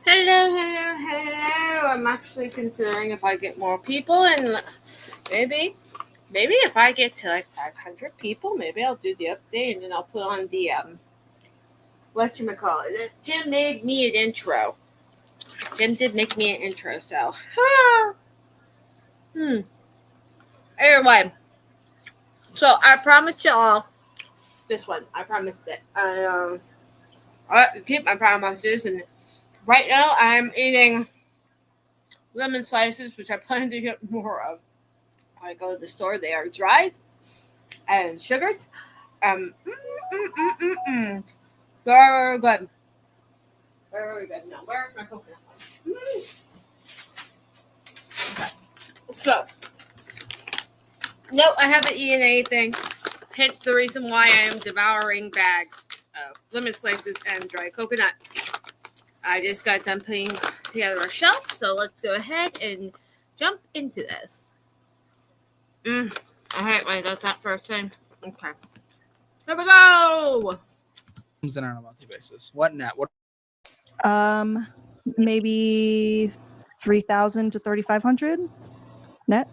Hello. I'm actually considering if I get more people and maybe if I get to like 500 people, maybe I'll do the update and then I'll put on the whatchamacallit. Jim made me an intro. Jim did make me an intro, so anyway. So I promised y'all this one. I promised it. I keep my promises, and right now I'm eating lemon slices, which I plan to get more of. I go to the store; they are dried and sugared. Um, mm, mm, mm, mm. Very good. Very good. Now, where's my coconut? Okay. So, no, I haven't eaten anything. Hence the reason why I am devouring bags of lemon slices and dried coconut. I just got done putting together a shelf, so let's go ahead and jump into this. I hate when I does that first thing. Okay. Here we go! Comes in on a monthly basis. What net? What? Maybe 3,000 to 3,500 net.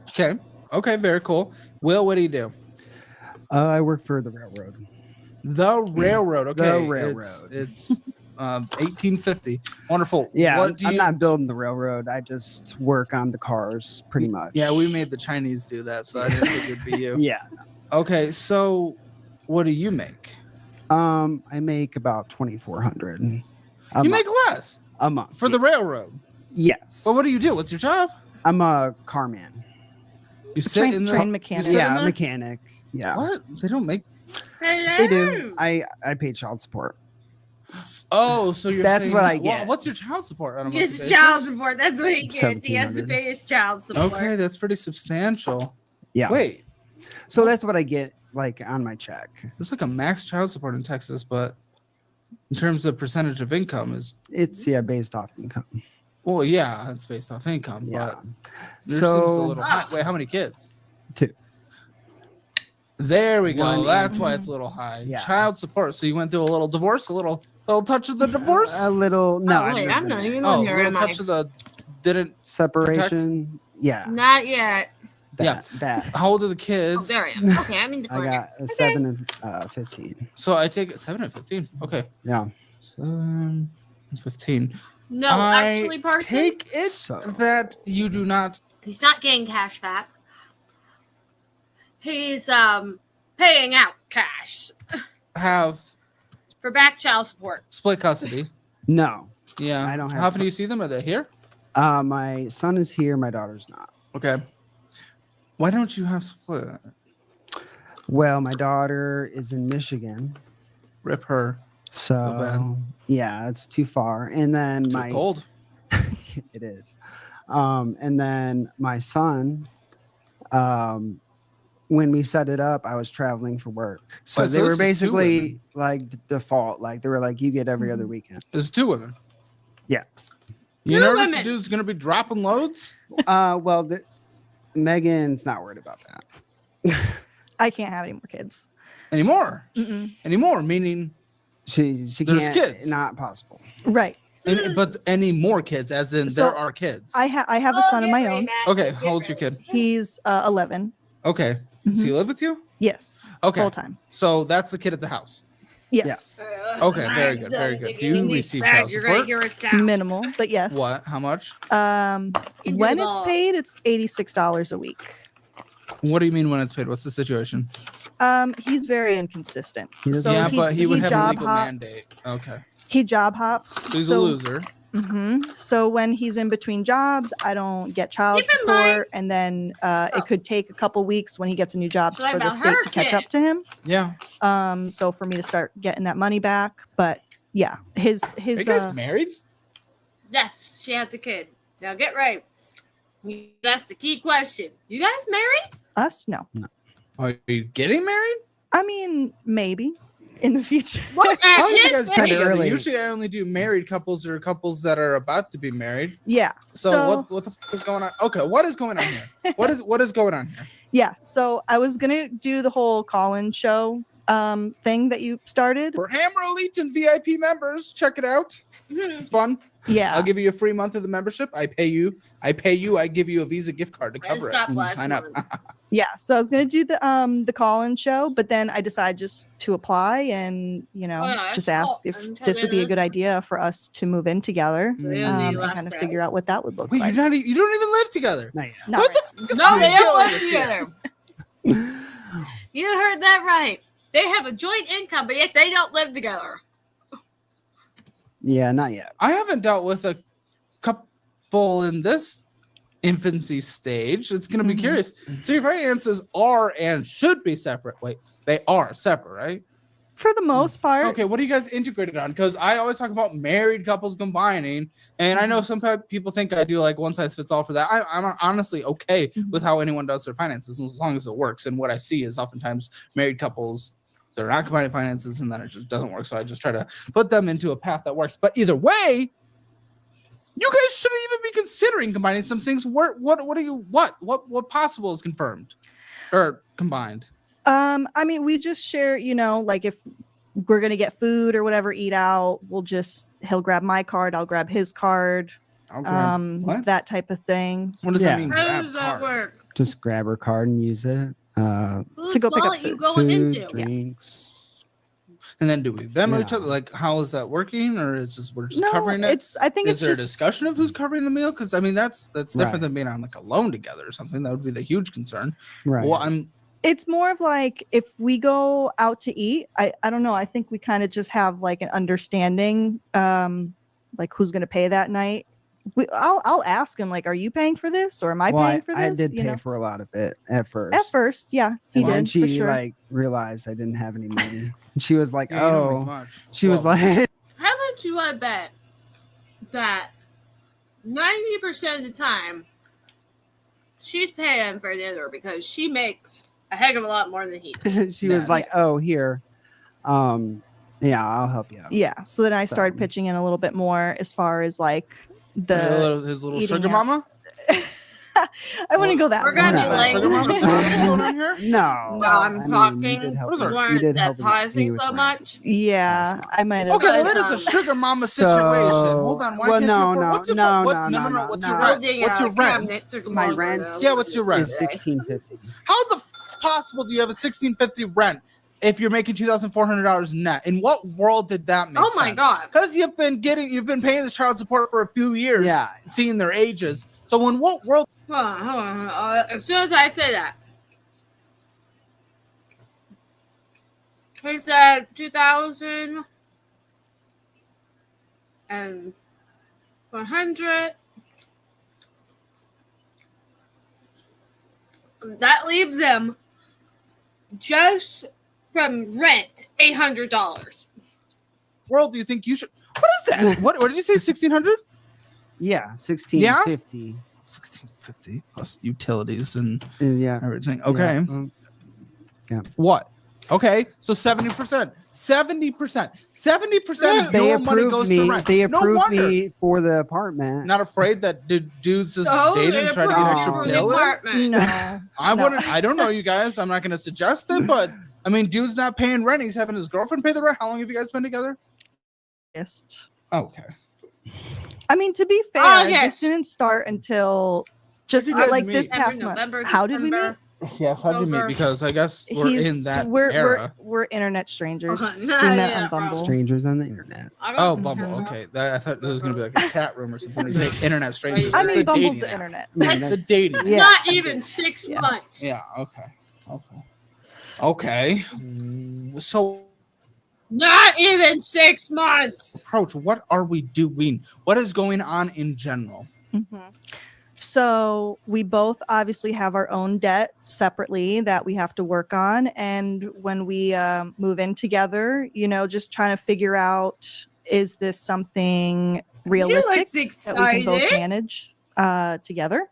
Okay, very cool. Will, what do you do? I work for the railroad. The railroad. Okay, The railroad. It's 1850. Wonderful. Yeah, I'm not building the railroad. I just work on the cars, pretty much. Yeah, we made the Chinese do that, so I didn't think it'd be you. Yeah. Okay, so what do you make? I make about 2,400. You make less a month for the railroad. Yes. Well, what do you do? What's your job? I'm a carman. You sit in the train mechanic. Yeah, mechanic. Yeah. What? They don't make. Hello! They do. I pay child support. Oh, so you're That's saying, what I get. What's your child support? On a monthly It's basis? child support. That's what he gets. He has to 1,700. pay his child support. Okay, that's pretty substantial. Yeah. Wait, So that's what I get like on my check. there's like a max child support in Texas, but in terms of percentage of income is It's based off income. well, yeah, it's based off income, Yeah. but there So- seems a little high. Wait, how many kids? 2. There we go. One That's why it's a little high. Yeah. Child support. So you went through a little divorce, a little touch of the divorce. A little. No, Oh, wait, I'm not even Oh, on a here, little am I? touch of the didn't. separation. Yeah. Not yet. That. How old are the Oh, kids? there I am. Okay, I'm in the I corner. got a 7 and 15. So I take it 7 and 15. Okay. Yeah. 7 and 15. No, I actually, Parson, take it So- that you do not. he's not getting cash back. He's paying out cash Have for back child support. split custody. No. Yeah. I don't have How often do you see them? Are they here? My son is here. My daughter's not. Okay. Why don't you have split? Well, my daughter is in Michigan. Rip her. So, bad. yeah, it's too far. And then Too my cold. it is. And then my son, when we set it up, I was traveling for work. So Wait, so they were this is two basically like default. Like they were like, you get every other weekend. There's 2 women. Yeah. You Two nervous women. the dude's gonna be dropping loads? Well, Megan's not worried about that. I can't have any more kids. Anymore. Mm-mm. Anymore, meaning She There's can't. kids. Not possible. Right. but any more kids, as in So, there are kids. I have a son of my own. Okay, how old's your kid? He's 11. Okay. Does he live with you? Yes. Okay. Full time. So that's the kid at the house. Yes. Okay, very good, very good. Do you receive child You're gonna support? hear a sound. Minimal, but yes. What? How much? When it's paid, it's $86 a week. What do you mean when it's paid? What's the situation? He's very inconsistent. doesn't- yeah, but he would have a job legal hops. mandate. Okay. He job hops. So he's a loser. So when he's in between jobs, I don't get child Keep in mind- support, and then it could take a couple weeks when he gets a new job So I for the about state her to catch kid. up to him. Yeah. So for me to start getting that money back, but yeah, his Are you guys married? Yes, she has a kid. Now get right. That's the key question. You guys married? us no. Are you getting married? I mean, maybe in the future. What? How are you Yes, guys baby. getting together? early. Usually I only do married couples or couples that are about to be married. Yeah. So, what the fuck is going on? Okay, what is going on here? What is going on here? Yeah. So I was gonna do the whole call-in show thing that you started. For Hammer Elite and VIP members, check it out. Mhm. It's fun. Yeah. I'll give you a free month of the membership. I pay you. I give you a Visa gift card to cover it stopped when you last sign up. month. Yeah. So I was gonna do the call-in show, but then I decided just to apply and just that's ask cool. if I'm this would be a telling good idea for us to move in together Really and last kind of day. figure out what that would look Wait, like. you don't even live together. Not yet. Not What right the f- No, they You're don't killing live us here. together. You heard that right. They have a joint income, but yet they don't live together. Yeah, not yet. I haven't dealt with a couple in this infancy stage. It's going to be Mhm. curious. So your finances are and should be separate. Wait, they are separate, right? For the most part. Okay, what are you guys integrated on? Because I always talk about married couples combining, and I know some people think I do like one size fits all for that. I'm honestly okay with how anyone does their finances as long as it works. And what I see is oftentimes married couples, they're not combining finances, and then it just doesn't work. So I just try to put them into a path that works. But either way, you guys shouldn't even be considering combining some things. What possible is confirmed or combined? I mean, we just share, like if we're gonna get food or whatever, eat out, he'll grab my card, I'll grab his card, What? that type of thing. What does Yeah. that mean? How grab does that card? work? Just grab her card and use it. Whose go pick up wallet you food. going Food, into? drinks. And then do we Venmo each Yeah. other? Like, how is that working? Or is just we're just No, covering it? I think Is it's there a just discussion of who's covering the meal? Because I mean, that's different Right. than being on like a loan together or something. That would be the huge concern. Right. Well, it's more of like if we go out to eat, I don't know, I think we kind of just have like an understanding, like who's gonna pay that night. I'll ask him like, are you paying for this or am I Well, paying for this? I did pay for a lot of it at first. At first, yeah, he And then did she for sure. like realized I didn't have any money. And she was like, yeah, you don't make "Oh." much. She was Well, like, How about you? I bet that 90% of the time she's paying for dinner because she makes a heck of a lot more than he does. she was Nah. like, "Oh, here, yeah, I'll help you out." Yeah, so then I started So- pitching in a little bit more as far as like his little eating sugar out. mama. I wouldn't go that We're gonna far. be late. Sugar mama scenario going on here? No, No, I'm I mean, talking. you did help What is me- her- you Weren't did that help me pausing with so rent. much? Yeah, I might have. Okay, well, But, that is a sugar mama situation. Hold on, why Well, can't no, you afford? no, What's your no, what? no, no, What's no. your rent? Building What's a your rent? cabinet took My longer rent- than Yeah, what's your rent? It's $16.50. How the possible do you have a $16.50 rent if you're making $2,400 net? In what world did that make Oh sense? my God. Because you've been paying this child support for a few years, Yeah, seeing their ages. So in what world? Hold on. As soon as I say that, he said 2,100. That leaves them just from rent $800. World do you think you should? What is that? What did you say? 1,600? yeah, $16.50. 1,650 plus utilities and Yeah. everything. Okay. Yeah. What? Okay, so 70%. 70%. 70% of They your money goes approved to me. rent. They No approved wonder. me for the apartment. Not afraid that dudes just So date they and try to approved get you extra for the bill in? apartment. No, I No. wouldn't. I don't know, you guys. I'm not going to suggest it, but I mean, dude's not paying rent. He's having his girlfriend pay the rent. How long have you guys been together? Okay. I mean, to be fair, yes. this didn't start until just Did you guys like meet? this past month. How did we meet? Yes. How'd you meet? Over. Because I guess we're in that we're era. we're internet strangers. We Nah, met yeah, on Bumble. Strangers on the internet. Oh, Bumble. Okay. I thought it was going to be like a chat room or something. You say internet strangers. I It's mean, a Bumble's dating the app. internet. Yeah, It's a that's- dating. Yeah. Not even 6 Yeah. months. Yeah. Okay. So, Not even 6 months. approach. What are we doing? What is going on in general? Mhm. So we both obviously have our own debt separately that we have to work on, and when we move in together, just trying to figure out, is this something realistic He looks that we can both excited. manage together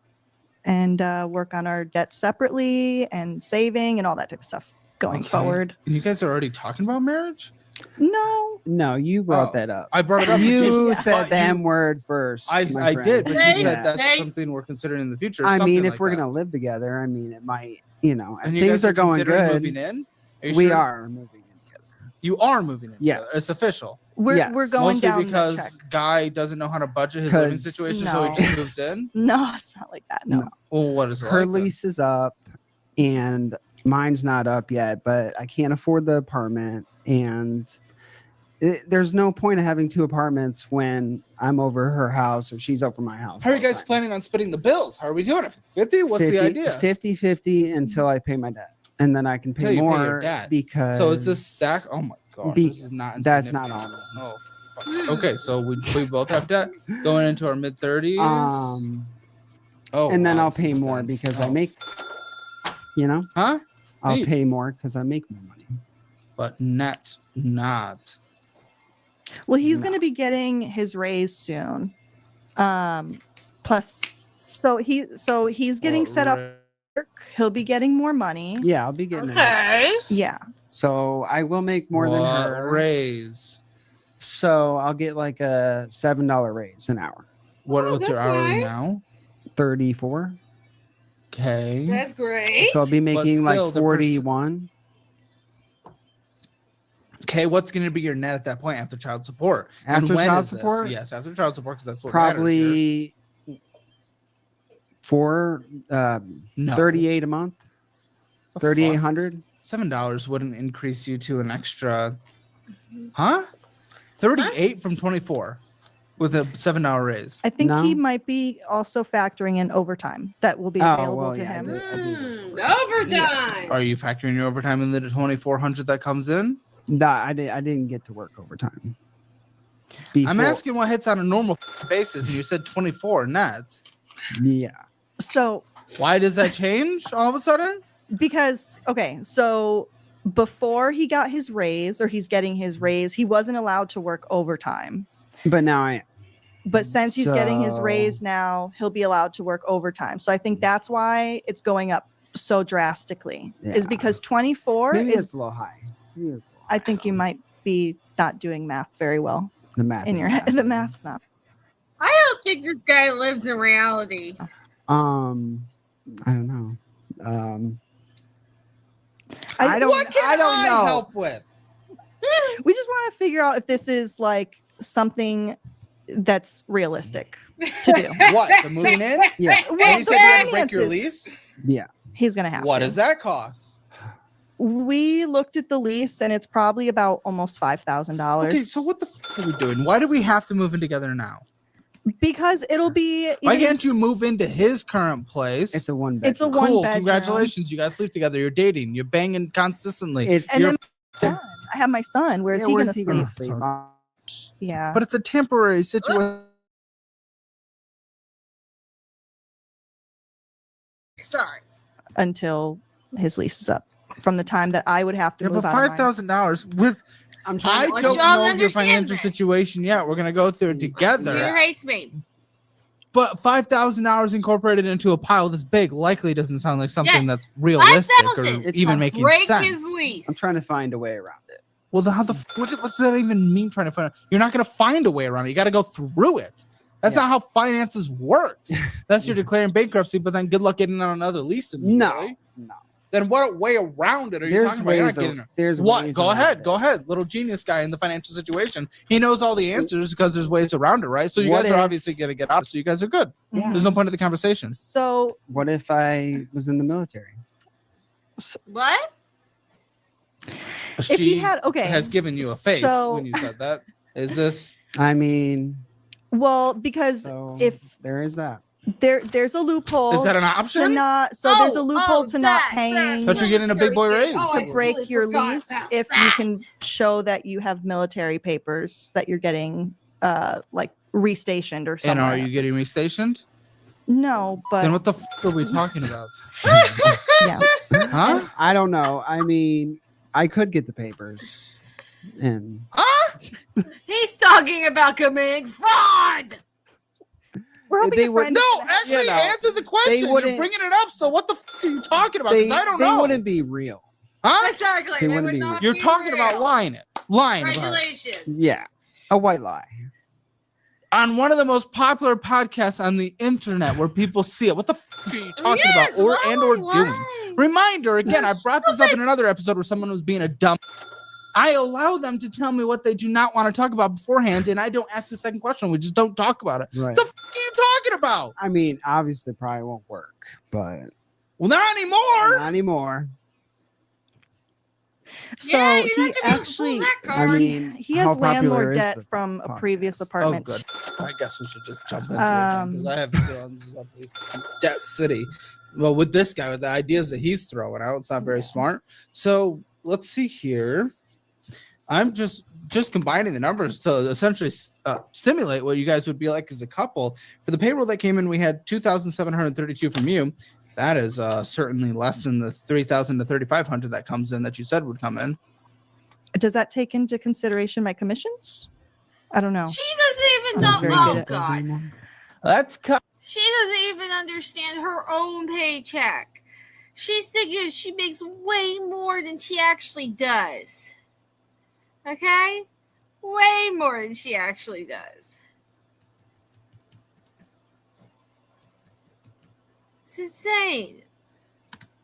and work on our debt separately and saving and all that type of stuff going Okay. forward. And you guys are already talking about marriage? No, No, you brought Oh. that up. I brought it up. You Yeah. said but the you- M word first. I my friend. did, but you Hey, said that's hey. something we're considering in the future. I something mean, if like we're that. gonna live together, I mean, it might, And you things guys are going considering good. Moving in? Are you We sure? are moving in together. You are moving in. Yes. together. It's official. We're Yes. going Mostly down the because check. Guy doesn't know how to budget his living 'Cause- situation, so No. he just moves in. No, it's not like that. No. No. Well, what is it Her like then? lease is up and mine's not up yet, but I can't afford the apartment. And there's no point of having 2 apartments when I'm over her house or she's over my house. How are you all the guys time. planning on splitting the bills? How are we doing it? 50? What's the idea? 50-50 until I pay my debt. And then I can Until pay you pay your more debt. because So is this stack? Oh my gosh, Be- this is not. that's not insignificant. all. Oh, fuck. Okay, so we both have debt going into our mid 30s. Oh, and then wow, I'll this is pay more intense. because Oh, I make, Huh? I'll Neat. pay more because I make more money. But net not. Well, he's No. going to be getting his raise soon. Plus, so he's getting set up. He'll be getting more money. Yeah, I'll be getting it. Okay. Yeah. So I will make more than her. Raise. So I'll get like a $7 raise an hour. What's your that's hourly nice. now? 34. Okay. That's great. So I'll be making still, like the 41. Okay, what's going to be your net at that point after child support? And After when child is this? support? Yes, after child support, because that's what matters Probably No. 38 a month. The fuck? 3,800. $7 wouldn't increase you to an extra, huh? 38 from 24 with a $7 raise. I think he No. might be also factoring in overtime that will be Oh, available well, to yeah, I him. did. Overtime. Are you factoring your overtime in the 2,400 that comes in? No, I didn't get to work overtime. I'm asking what hits on a normal basis, and you said 24 net. Yeah. So Why does that change all of a sudden? because okay, so before he got his raise or he's getting his raise, he wasn't allowed to work overtime. But now I am. But since he's getting his So- raise now, he'll be allowed to work overtime. So I think that's why it's going up so drastically. Is Yeah. because 24 Maybe is it's a little high. Maybe it's a little I think you might be not doing math very well the math in your head. The math's not. I don't think this guy lives in reality. I don't know. I I don't. What can I don't know. help with? We just want to figure out if this is like something that's realistic to do. What? The moving in? Yeah. And Well, you the said you had to break your finances. lease? Yeah. He's gonna have What to. does that cost? We looked at the lease and it's probably about almost $5,000. Okay, so what the f- are we doing? Why do we have to move in together now? Because it'll be Why even- can't you move into his current place? It's a one bedroom. It's a Cool. one bedroom. Congratulations. You guys sleep together. You're dating. You're banging consistently. It's And You're then my son, I have my son. Where's yeah, he where's gonna he sleep? gonna sleep? Yeah. but it's a temporary situation. Sorry. Until his lease is up. From the time that I would have to Yeah, move but out of mine. $5,000 with I'm I trying. Let don't y'all know your understand financial this. situation yet. We're gonna go through it He together. hates me. But $5,000 incorporated into a pile this big likely doesn't sound like something Yes. that's realistic or 5,000. It's even not making Break sense. his lease. I'm trying to find a way around it. Well, then how the what's that even mean? Trying to find you're not going to find a way around it. You got to go through it. That's Yeah. not how finances works. That's you're declaring bankruptcy, but then good luck getting on another lease. immediately. No. Then what way around it are you There's talking about? You're not ways. getting There's what? ways Go around ahead. it. Go ahead. Little genius guy in the financial situation. He knows all the answers because there's ways around it, right? So you What guys are if- obviously going to get out. So you guys are good. Mhm. There's no point of the conversation. So What if I was in the military? What? if She he had okay. has given you a face So- when you said that. Is this? I mean, well, because so if there is that. there's a loophole Is that an to option? not so there's a loophole to not that paying Thought you were getting a big boy raise. Oh, I to break completely your forgot lease about if you that. can show that you have military papers that you're getting like restationed or And something. are you getting restationed? No, but Then what the f- are we talking about? yeah. Huh? I don't know. I mean, I could get the papers, and He's talking about committing fraud. We're hoping They a would- friend No, is gonna have- actually You know, answer the question. You're wouldn't- bringing it up. So what the f- are you talking about? they, Because I don't they know. wouldn't be real. Huh? Exactly. They They wouldn't would be not You're be talking about real. lying it. Lying about it. Regulation. Yeah, a white lie. On one of the most popular podcasts on the internet where people see it. What the f- are you talking Yes, about or why? and or Why? doing? Reminder again, I brought this up in another episode where someone was being a dumb. I allow them to tell me what they do not want to talk about beforehand, and I don't ask the second question. We just don't talk about it. Right. The f- are you talking about? I mean, obviously, probably won't work, but Well, not anymore. not anymore. So Yeah, you're he not gonna be able to pull actually, that I card. mean, he how has popular landlord is debt the from a podcast? previous Oh, apartment. good. I guess we should just jump into it because I have a feeling this is about to be Debt City. Well, with this guy, with the ideas that he's throwing out, it's not very smart. So let's see here. I'm just combining the numbers to essentially simulate what you guys would be like as a couple. For the payroll that came in, we had 2,732 from you. That is certainly less than the 3,000 to 3,500 that comes in that you said would come in. Does that take into consideration my commissions? I don't know. She doesn't even I'm know. not very Oh good at- God, Let's cut. she doesn't even understand her own paycheck. She's thinking she makes way more than she actually does. Okay, way more than she actually does. It's insane.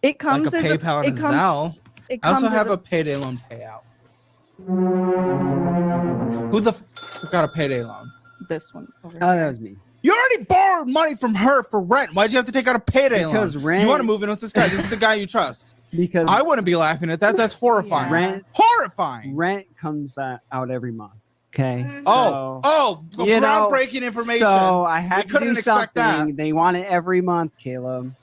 It comes Like a as PayPal a, and it a comes, Zelle. It I comes also as have a payday loan payout. Who the f took out a payday loan? this one. Over Oh, here. that was me. You already borrowed money from her for rent. Why'd you have to take out a payday Because loan? rent. You want to move in with this guy? This is the guy you trust. Because I wouldn't be laughing at that. That's horrifying. rent Horrifying. rent comes out every month. Okay. Oh, you know, groundbreaking information. So I had to couldn't do expect something. that. They want it every month, Caleb.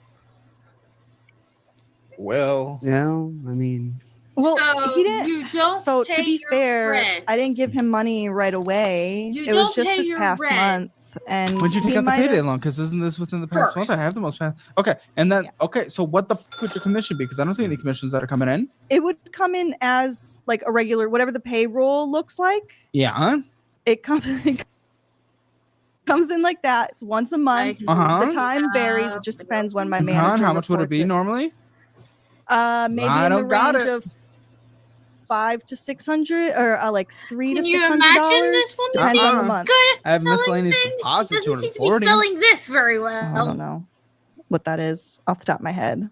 Well, You know, I mean, Well, So he didn't. You don't. So to pay be your fair, rent. I didn't give him money right away. You It was don't just pay this your past rent. month, and when'd you take he out the might payday have- loan? Because isn't this within the past month? First. I have the most past. Okay, and then Yeah. okay, so what the f would your commission be? Because I don't see any commissions that are coming in. It would come in as like a regular, whatever the payroll looks like. Yeah. It comes. It comes in like that. It's once a month. Uh-huh. The time varies. It just depends when my Huh? manager. How much would it reports be normally? Maybe I in the don't got range it. of 500 to 600, or like $300 Can to you $600. imagine this woman Depends on the Uh-uh. month. good I have selling miscellaneous things? deposit, She doesn't seem to be 240. selling this very I don't well. know what that is off the top of my head.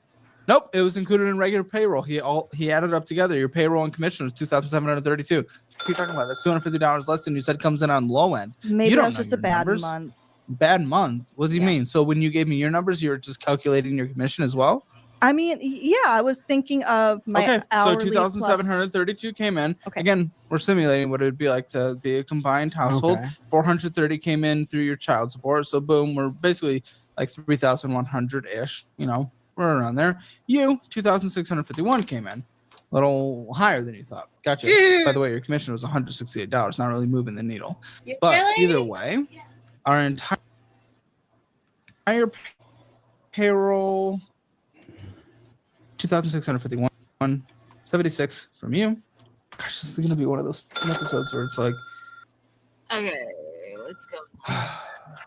Nope, it was included in regular payroll. He added up together. Your payroll and commission was 2,732. What are you talking about? That's $250 less than you said comes in on low end. Maybe don't that was know just a your bad numbers. month. Bad month. What do you Yeah. mean? So when you gave me your numbers, you were just calculating your commission as well? I mean, yeah, I was thinking of my Okay, so hourly 2,732 came in. Okay. Again, we're simulating what it would be like to be a combined household. okay. 430 came in through your child support. So boom, we're basically like 3,100 ish. You know, we're around there. You 2,651 came in, a little higher than you thought. Gotcha. By the way, your commission was $168. Not really moving the needle, You but really? either way, our entire payroll 2,651, 76 from you. Gosh, this is gonna be one of those episodes where it's like Okay, let's go.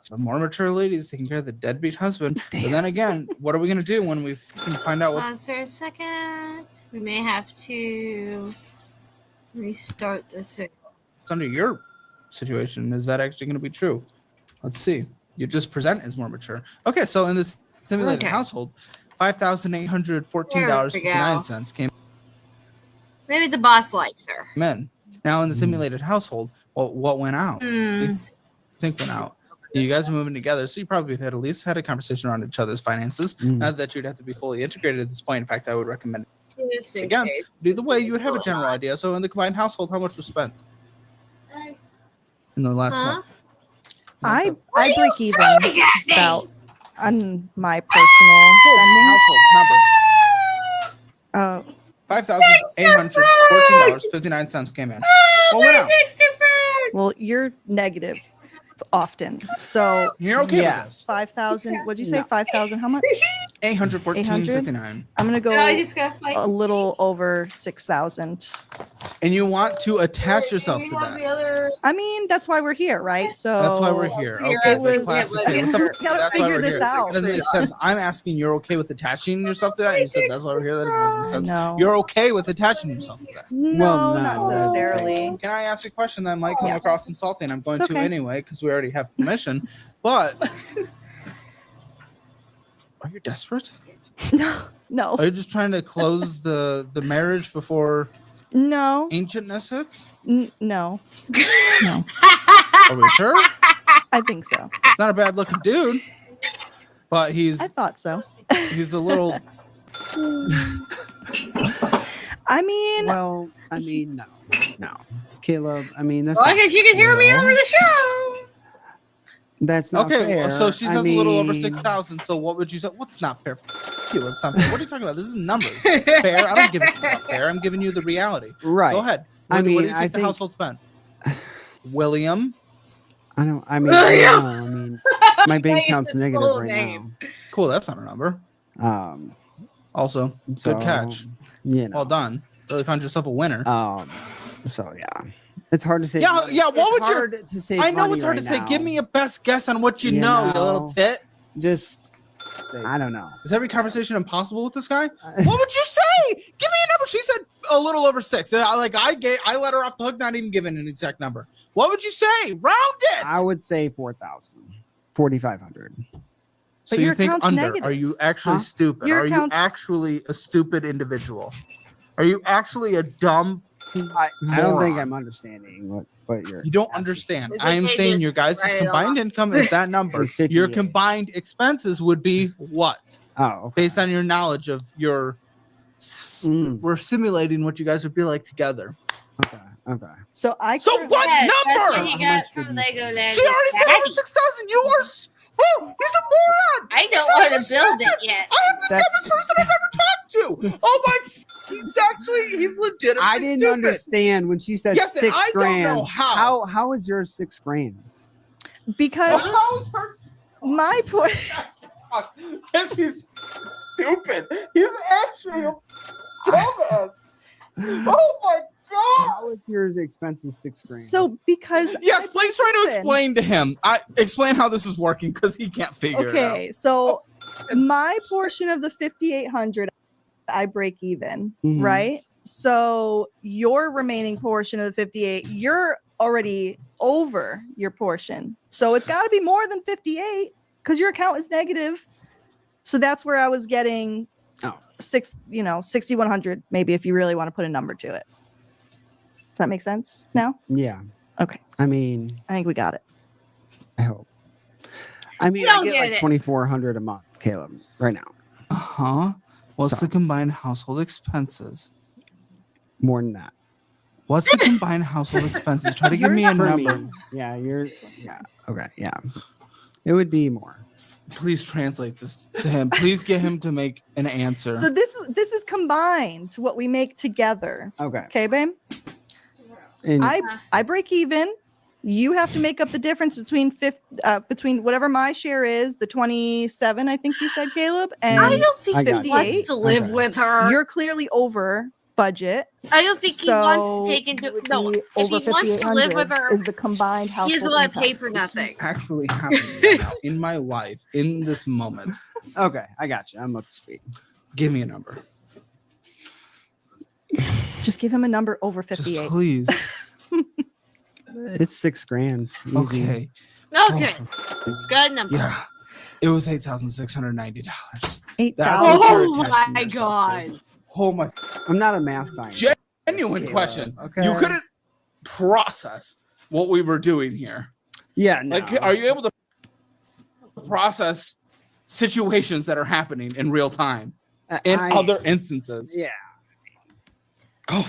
the more mature ladies taking care of the deadbeat husband. But then again, what are we gonna do when we can find out what? Pause for a second. We may have to restart this. It's under your situation. Is that actually gonna be true? Let's see. You just present as more mature. Okay, so in this simulated Okay. household, $5,814.59 came Maybe the boss likes her. in. Now in the simulated household, what went out? Think went out. You guys are moving together, so you probably have at least had a conversation around each other's finances. Mm. Not that you'd have to be fully integrated at this point. In fact, I would recommend Just in again case. do the way you would have a general idea. So in the combined household, how much was spent in the last Huh? month? I What are you break even shouting at just me? about on my personal Household number spending. $5,814.59 came in. What went out? Well, you're negative often, so You're okay Yeah. with this? 5,000. What'd you say? No. 5,000? How much? 814.59. I'm gonna go No, I just gotta fight. a little over 6,000. And you want to attach yourself to that. I mean, that's why we're here, right? So That's why we're here. Here, Okay, it was- the classic it say, what the was- f- gotta that's why figure we're this here. out. It doesn't make sense. I'm asking you're okay with attaching yourself to that. And you said that's why we're here. That doesn't make any sense. no, You're okay with attaching yourself to that. no, Well, not no. necessarily. Can I ask you a question that might come Yeah. across insulting? I'm going It's to okay. anyway because we already have permission. But are you desperate? No, no. Are you just trying to close the marriage before No, Ancient Misfits? no, no. Are we sure? I think so. Not a bad looking dude, but I he's thought so. a little. I mean, Well, I mean, no, Caleb. I mean, that's Well, I not, guess you can hear me Well. over the show. that's not Okay, fair. so she I says a little over mean, 6,000. So what would you say? What's not fair? F- you, it's not fair. What are you talking about? This is numbers. Fair? I don't give it fair. I'm giving you the reality. Right. Go ahead. I What do you mean, think I the think- household spent? William. I don't. I mean, William. no, I mean, my bank Like, it's account's his negative full right name. Cool. That's not a number. now. Also, So, good catch. You know. Well done. Really found yourself a winner. So yeah, it's hard to say. Yeah, money. yeah, what It's would you- hard to say? I know money it's hard right to say. now. Give me a best guess on what you You know, you little know. tit. Just. I don't know. Is every conversation impossible with this guy? What would you say? Give me a number. She said a little over 6. I let her off the hook, not even giving an exact number. What would you say? Round it. I would say 4,000, 4,500. So But you your think account's under? negative. Are you actually Huh? stupid? Your Are you account's- actually a stupid individual? Are you actually a dumb? I don't think Moron. I'm understanding what you're. You don't asking. understand. It's I am okay, saying just your guys' write it combined off. income is that number. It's Your 58. combined expenses would be what? Oh, okay. Based on your knowledge of your. Mm, We're simulating what you guys would be like together. okay. Okay. so I. So currently- what Yes, that's number? what he How got much from did you Lego say? Land. She already said over Daddy. 6,000. You are. Oh, he's a moron. I don't He want sounds to build stupid. it yet. I am the That's- dumbest person I've ever talked to. Oh my! He's legitimately. I didn't stupid. understand when she said Yes, and 6 I don't grand. know how. How is yours 6 grand? because How's her- my point. Because he's stupid. He's actually a dumbass. Oh my god! How is yours expenses 6 grand? So because Yes, I please try to listen. explain to him. Explain how this is working because he can't figure it out. Okay, so my portion of the 5,800, I break even, Mhm. right? So your remaining portion of the 58, you're already over your portion. So it's got to be more than 58 because your account is negative. So that's where I was getting Oh. 6,100, maybe if you really want to put a number to it. Does that make sense now? Yeah. Okay. I mean, I think we got it. I hope. I mean, You I don't get get like it. 2,400 a month, Caleb, right now. Uh-huh. What's So- the combined household expenses? More than that. What's the combined household expenses? Try to give me a For number. me. Yeah, yeah. Okay, yeah. It would be more. Please translate this to him. Please get him to make an answer. So this is combined what we make together. Okay. Okay, babe? And I break even. You have to make up the difference between between whatever my share is, the 27, I think you said, Caleb, I and don't think I he got you. wants to live Okay. with her. you're clearly over budget. I don't think he wants So to take into it would no. be If over he wants to live with 5,800 her, is the combined household he doesn't want to income. pay for This is nothing. actually happening right now in my life, in this moment. okay, I got you. I'm up to speed. Give me a number. Just give him a number over Just 58. please. It's 6 grand. Easy. Okay. Okay, Oh, good number. yeah. It was $8,690. That's 8,000. what you're Oh attaching my yourself to. god. Oh my I'm not a math scientist. genuine Caleb, question. okay. You couldn't process what we were doing here. Yeah, no. Like, are you able to process situations that are happening in real time in I- other instances? Yeah. Oh,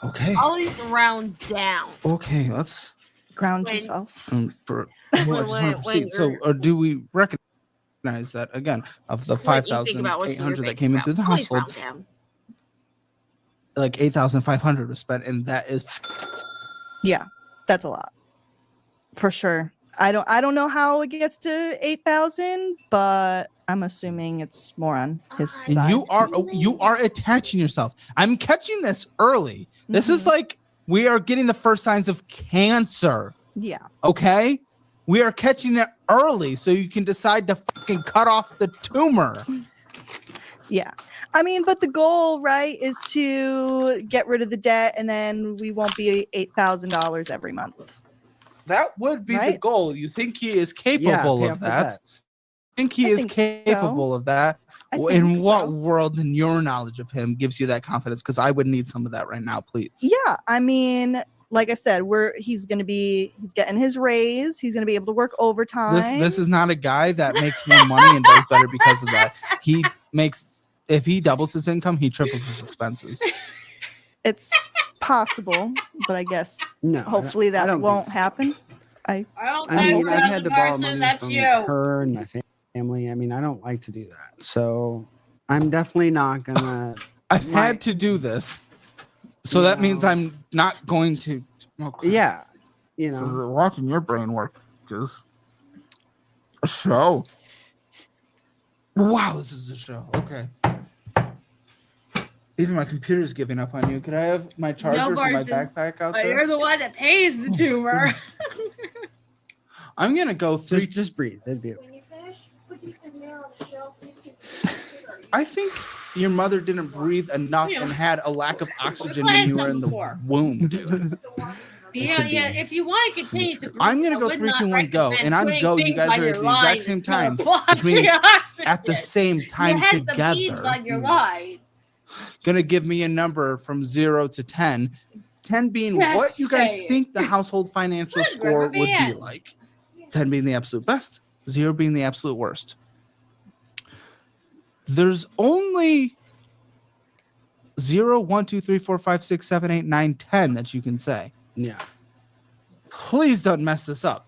okay. Always round down. Okay, let's. Ground When- yourself. So, or do we recognize that again of the What you think about what's in your 5,800 that bank came into account. the Always household? round down. Like 8,500 was spent, and that is Yeah, that's a lot. For sure. I don't know how it gets to 8,000, but I'm assuming it's more on his And side. you are attaching yourself. I'm catching this early. This is Mhm. like we are getting the first signs of cancer. Yeah. Okay, we are catching it early, so you can decide to fucking cut off the tumor. Yeah. I mean, but the goal, right, is to get rid of the debt and then we won't be $8,000 every month. That would be the Right? goal. You think he is Yeah, capable pay of off the that? debt. think he I is think so. capable of that? I In think what so. world, in your knowledge of him, gives you that confidence? Because I would need some of that right now, please. Yeah, I mean, like I said, he's getting his raise. He's gonna be able to work overtime. This is not a guy that makes more money and does better because of that. He makes, if he doubles his income, he triples his expenses. It's possible, but I guess No, hopefully I that don't won't think so. happen. I don't I think mean, you're I've the had to borrow person, money that's from you. her and my family. I mean, I don't like to do that. So I'm definitely not gonna. I've Right. had to do this, so that means No. I'm not going to. Okay. Yeah, you This know. is watching your brain work is a show. Wow, this is a show. Okay. Even my computer's giving up on you. Could I have my charger for my Barton, backpack out But there? you're the one that pays the tumor. I'm gonna go three. Just breathe. That'd be When you finish, put these in there on the shelf. These can be I think your mother didn't breathe enough Yeah. and had a lack of oxygen We've when you had were some in the before. womb, dude. Yeah, could be. yeah. If you want to continue to breathe, I'm gonna I go would 3, not 2, 1, go. recommend And I'm putting go. You things guys on are your at the line exact same that's gonna time, block which means the oxygen. at the same time you had the beads together. on your line. Gonna give me a number from 0 to 10. 10 being Just what you guys say it. think the household financial Good, score rubber would be band. like. 10 being the absolute best, 0 being the absolute worst. There's only 0, 1, 2, 3, 4, 5, 6, 7, 8, 9, 10 that you can say. yeah. Please don't mess this up.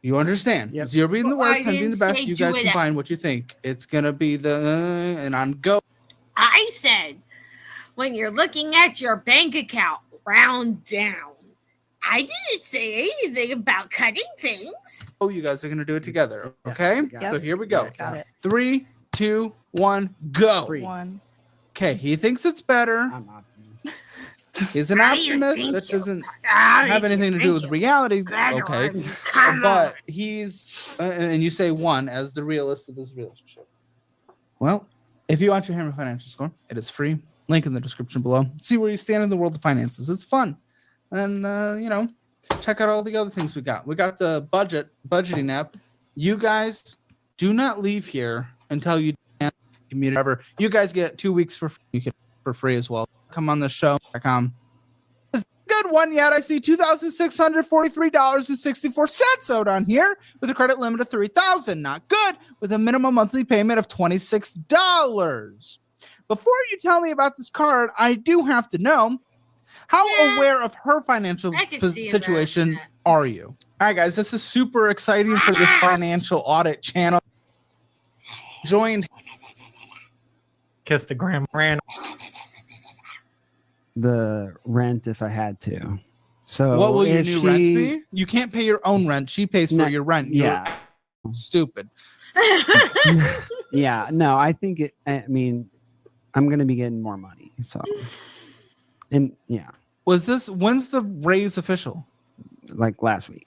You understand? Yep. 0 being the Well, I worst, 10 being the didn't best. say You do guys it. combine what you think. It's gonna be the and on go. I said, when you're looking at your bank account, round down. I didn't say anything about cutting things. Oh, you guys are gonna do it together. Yeah. Okay. Yep. So here we go. Got it. 3, 2, 1, go. 3. One. Okay, he thinks it's better. I'm optimist. He's an How do you optimist. think That so? doesn't How have did you anything to do think with you reality. better Okay. on me? Come But on. he's and you say 1 as the realist of this relationship. Well, if you want your Hammer Financial Score, it is free. Link in the description below. See where you stand in the world of finances. It's fun. And check out all the other things we got. We got the budgeting app. You guys do not leave here until you community ever. You guys get 2 weeks for free as well. Come on the show.com. Is that a good one yet? I see $2,643.64 out on here with a credit limit of $3,000. Not good with a minimum monthly payment of $26. Before you tell me about this card, I do have to know, how Yeah. aware of her financial I can see situation that. are you? All right, guys, this is super exciting for this financial audit channel. Joined Kiss the grandma. The rent if I had to. So what will your if new rent she- be? You can't pay your own rent. She pays for No, your rent. You're Yeah. stupid. Yeah. No, I think it. I mean, I'm gonna be getting more money. So, and yeah, When's the raise official? like last week.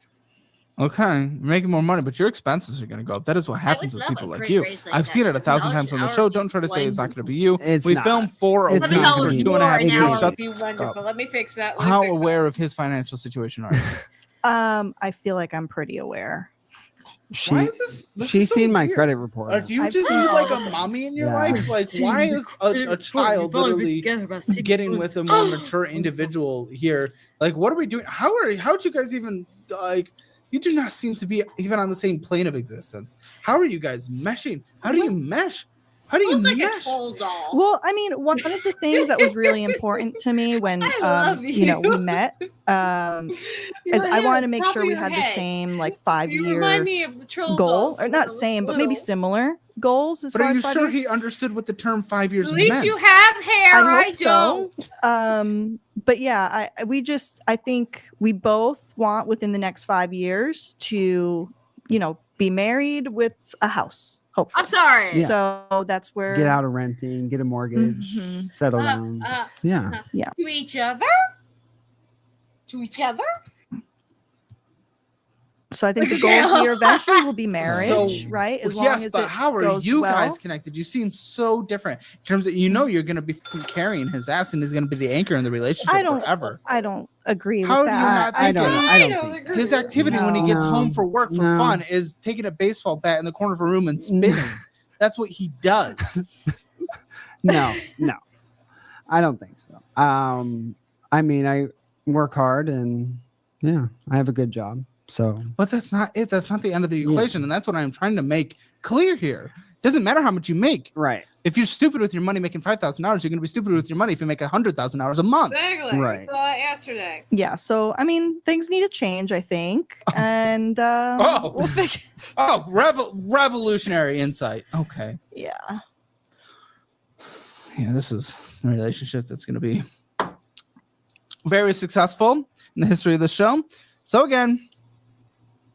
Okay, you're making more money, but your expenses are going to go up. That is what happens with love people a like great you. raise like I've that. seen it 1,000 $7 times on the an show. hour Don't try to say would it's be not going to be you. It's We not. filmed for a It's week not for gonna be. 2.5 It years. is. Shut would be wonderful. Let me fix that. How aware of his financial situation are you? I feel like I'm pretty aware. She, Why is this she's is so seen my weird. credit report. Do you I've just seen need like all a of mommy in your Yeah. life? Like, why is a child literally getting with a more mature individual here? Like, what are we doing? How'd you guys even like? You do not seem to be even on the same plane of existence. How are you guys meshing? How do you mesh? How do you Look like a mesh? troll doll. Well, I mean, one of the things that was really important to me when I love we you. met is I wanted to make sure we had the same like You remind 5-year me of the troll goal, dolls or when I not was same, but maybe little. similar goals as But far are you as 5 sure years. he understood what the term 5 years At least meant? you have hair. I I, hope so. don't. But yeah, I think we both want within the next 5 years to, be married with a house, hopefully. I'm sorry. Yeah. So that's where Get out of renting, get a mortgage, Mhm. settle down. Yeah. To each other. To each other. So I think the goal here eventually will be marriage, So- right? As Well, long yes, as but it how are goes you well. guys connected? You seem so different in terms of you're going to be fucking carrying his ass and he's going to be the anchor in the relationship forever. I don't agree How with do you that. not think I it? don't think His activity when he gets No. home for work for No. fun is taking a baseball bat in the corner of a room and spinning. That's what he does. no, I don't think so. I mean, I work hard and yeah, I have a good job. So But that's not it. That's not the end of the Yeah. equation. And that's what I'm trying to make clear here. Doesn't matter how much you make. right, If you're stupid with your money making $5,000, you're going to be stupid with your money if you make $100,000 a month. Exactly. Right. Yesterday. Yeah, so I mean, things need to change, I think, and Oh. we'll figure. Oh, revolutionary insight. Okay. Yeah, Yeah, this is a relationship that's going to be very successful in the history of the show. So again,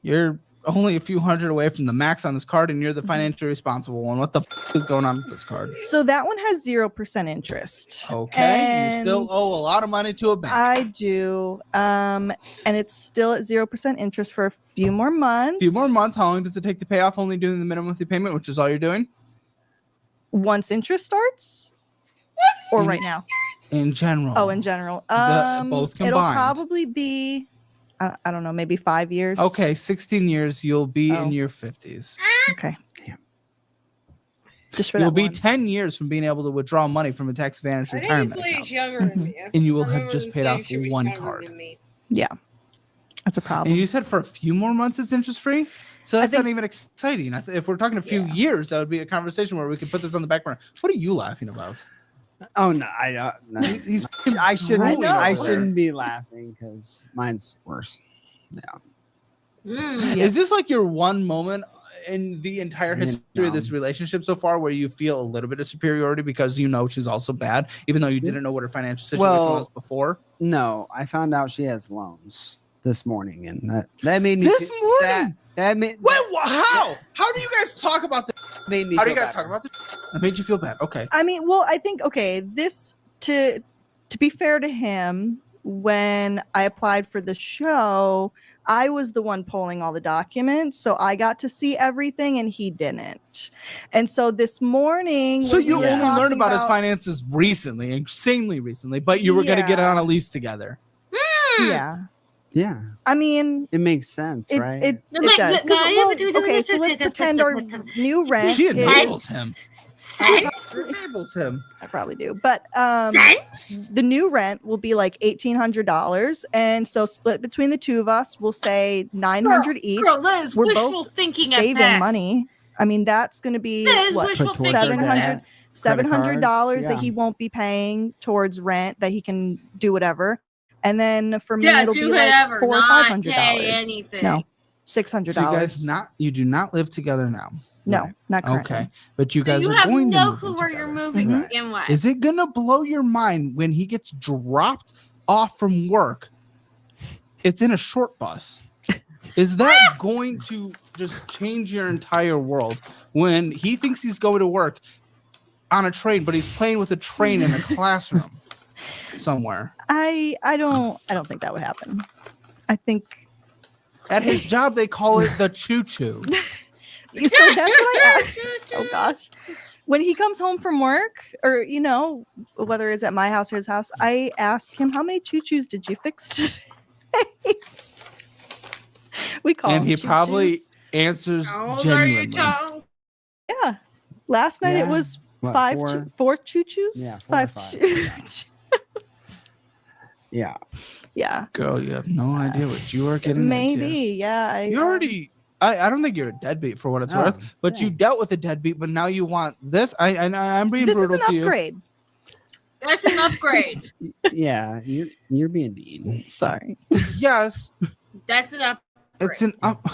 you're only a few hundred away from the max on this card, and you're the financially responsible one. What the is going on with this card? so that one has 0% interest. Okay, you still And owe a lot of money to a bank. I do, and it's still at 0% interest for a few more months. A few more months. How long does it take to pay off? Only doing the minimum monthly payment, which is all you're doing Once interest starts, or right now? in general. Oh, in general. both It'll combined. probably be, I don't know, maybe 5 years. Okay, 16 years. You'll be Oh. in your 50s. Okay. Yeah. Just for You'll that be one. 10 years from being able to withdraw money from a tax advantage I think retirement this lady's account. younger than Mhm. me. And you will I have remember just this paid lady, off she was one younger card. than me. That's a problem. And you said for a few more months it's interest free? So that's think- not even exciting. If we're talking a few Yeah. years, that would be a conversation where we could put this on the back burner. What are you laughing about? oh no, I don't. No. He's I shouldn't. drooling I over there. shouldn't be laughing because mine's worse. Yeah. Mm. Yeah. Is this like your one moment in the entire history of this No. relationship so far where you feel a little bit of superiority because you know she's also bad, even though you didn't know what her financial situation Well, was before? No, I found out she has loans this morning, and that made me This feel- morning? That made How? How do you guys talk about this? made me. How do you feel guys better. talk about this? That made you feel bad. Okay. I mean, well, I think this to be fair to him, when I applied for the show, I was the one pulling all the documents, so I got to see everything and he didn't. And so this morning, So when you we were only learned talking about his finances recently, insanely recently, but you were going to get it Yeah. on a lease together. Yeah, Yeah, I mean, it makes sense, right? it does. 'Cause, well, okay, so let's pretend our new rent She is. enables him. Sense? Enables him. I probably do, but Sense? the new rent will be like $1,800, and so split between the two of us, we'll say $900 each. Girl, Liz, We're wishful both thinking at saving best. money. I mean, that's going to be Liz, what wishful Put thinking towards at 700 best. $700 that yeah. he won't be paying towards rent that he can do whatever, and then for me Yeah, it'll do be like whatever, $400 or not $500. pay anything. No, $600. So you guys you do not live together now. No, Right. not currently. Okay. But you So guys you are have going to no move clue in where you're together. moving Mhm. in what? Is it gonna blow your mind when he gets dropped off from work? It's in a short bus. Is that going to just change your entire world when he thinks he's going to work on a train, but he's playing with a train in a classroom somewhere? I don't think that would happen. I think At his job, they call it the choo-choo. so. That's what I asked. Oh gosh. When he comes home from work, or whether it's at my house or his house, I ask him, "How many choo-choos did you fix today?" We call And them he probably choo-choos. answers How old are you, genuinely. Joe? Yeah. Last night it Yeah. was What, five, four? four choo-choos. Yeah, 4 or 5, Yeah. Yeah, Girl, you have no idea what you are getting maybe. into. Yeah, You already. I don't think you're a deadbeat for what it's Oh, worth, but you thanks. dealt with a deadbeat, but now you want this. I'm being This is brutal an to you. upgrade. That's an upgrade. Yeah, you're being mean. Sorry. Yes, That's an upgrade. it's an up.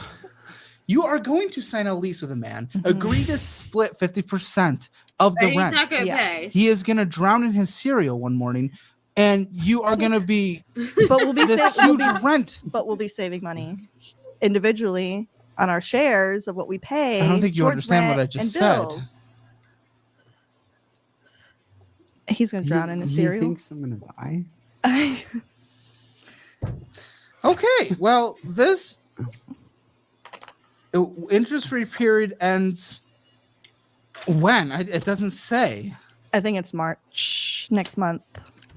You are going to sign a lease with a man. Mhm. Agree to split 50% of the And he's rent. not going to Yeah. pay. He is going to drown in his cereal one morning, and you are going to be But we'll be this we'll huge be- rent. But we'll be saving money individually on our shares of what we pay. I don't think you towards understand what rent I just and said. bills. He's gonna drown in a He cereal. thinks I'm gonna die. Okay, well, this interest-free period ends when? It doesn't say. I think it's March next month.